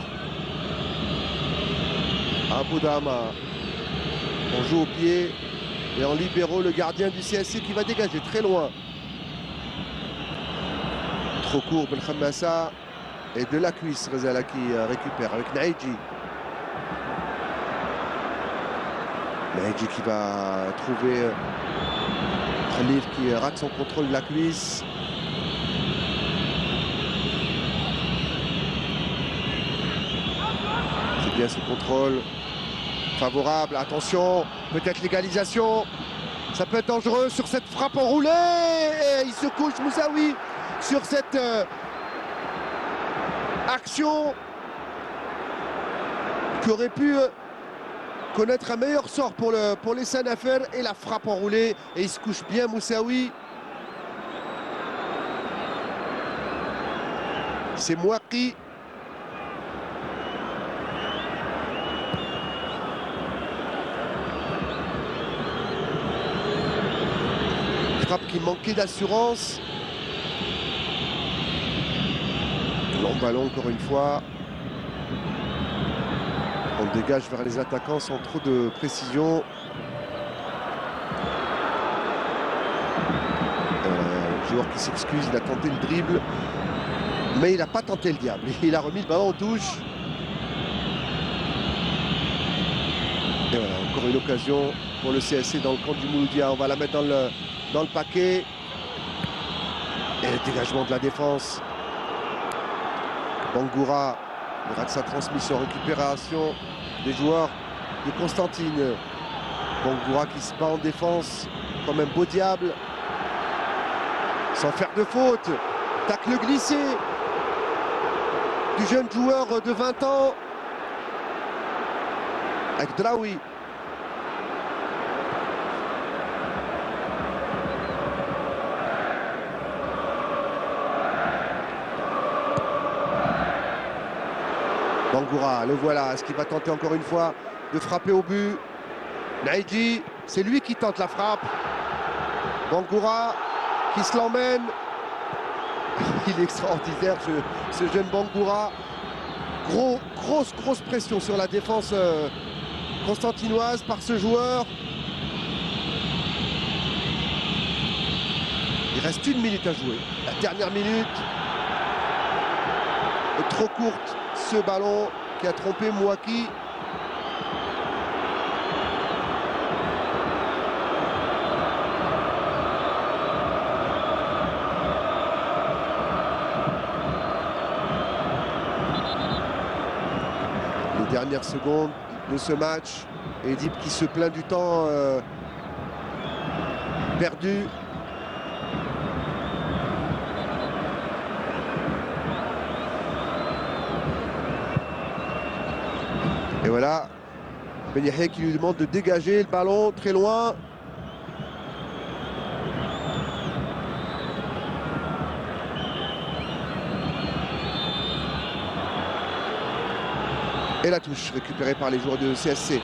à Boudama. On joue au pied et en libéraux, le gardien du CSC qui va dégager très loin. Trop court, Belkhamassa. Et de la cuisse, Rezala qui récupère avec Naïdji. Naïdji qui va trouver Khalif qui rate son contrôle de la cuisse. C'est bien ce contrôle favorable. Attention, peut-être l'égalisation. Ça peut être dangereux sur cette frappe enroulée. Et il se couche, Moussaoui, sur cette action qui aurait pu connaître un meilleur sort pour les Sanafers, et la frappe enroulée. Et il se couche bien, Moussaoui. C'est Mouaki. Frappe qui manquait d'assurance. Long ballon encore une fois. On dégage vers les attaquants sans trop de précision. Joueur qui s'excuse, il a tenté le dribble, mais il n'a pas tenté le diable. Il a remis le ballon en touche. Et voilà, encore une occasion pour le CSC dans le camp du Mouloudia. On va la mettre dans le paquet. Et le dégagement de la défense. Bangoura, il rate sa transmission, récupération des joueurs de Constantine. Bangoura qui se bat en défense comme un beau diable, sans faire de faute. Tacle glissé du jeune joueur de 20 ans avec Draoui. Bangoura, le voilà, est-ce qu'il va tenter encore une fois de frapper au but? Naïdji, c'est lui qui tente la frappe. Bangoura qui se l'emmène. Il est extraordinaire ce jeune Bangoura. Grosse pression sur la défense constantinoise par ce joueur. Il reste 1 minute à jouer. La dernière minute est trop courte. Ce ballon qui a trompé Mouaki. Les dernières secondes de ce match. Edip qui se plaint du temps perdu. Et voilà, Ben Yahya qui lui demande de dégager le ballon très loin. Et la touche récupérée par les joueurs de CSC.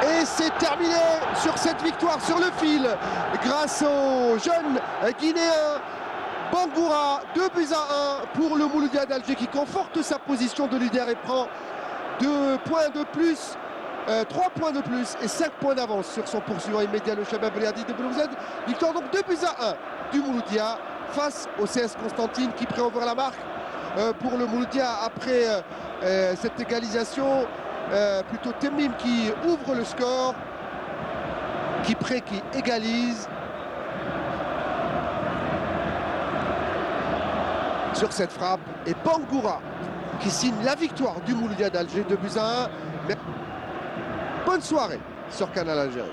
Et c'est terminé sur cette victoire sur le fil grâce au jeune Guinéen Bangoura. 2-1 pour le Mouloudia d'Alger qui conforte sa position de leader et prend 2 points de plus, 3 points de plus et 5 points d'avance sur son poursuivant immédiat, le Chabab Riadi de Belouizdad. Victoire donc 2-1 du Mouloudia face au CS Constantine qui préouvre la marque pour le Mouloudia après cette égalisation. Plutôt Temim qui ouvre le score, qui égalise sur cette frappe, et Bangoura qui signe la victoire du Mouloudia d'Alger 2-1. Bonne soirée sur Canal Algérie.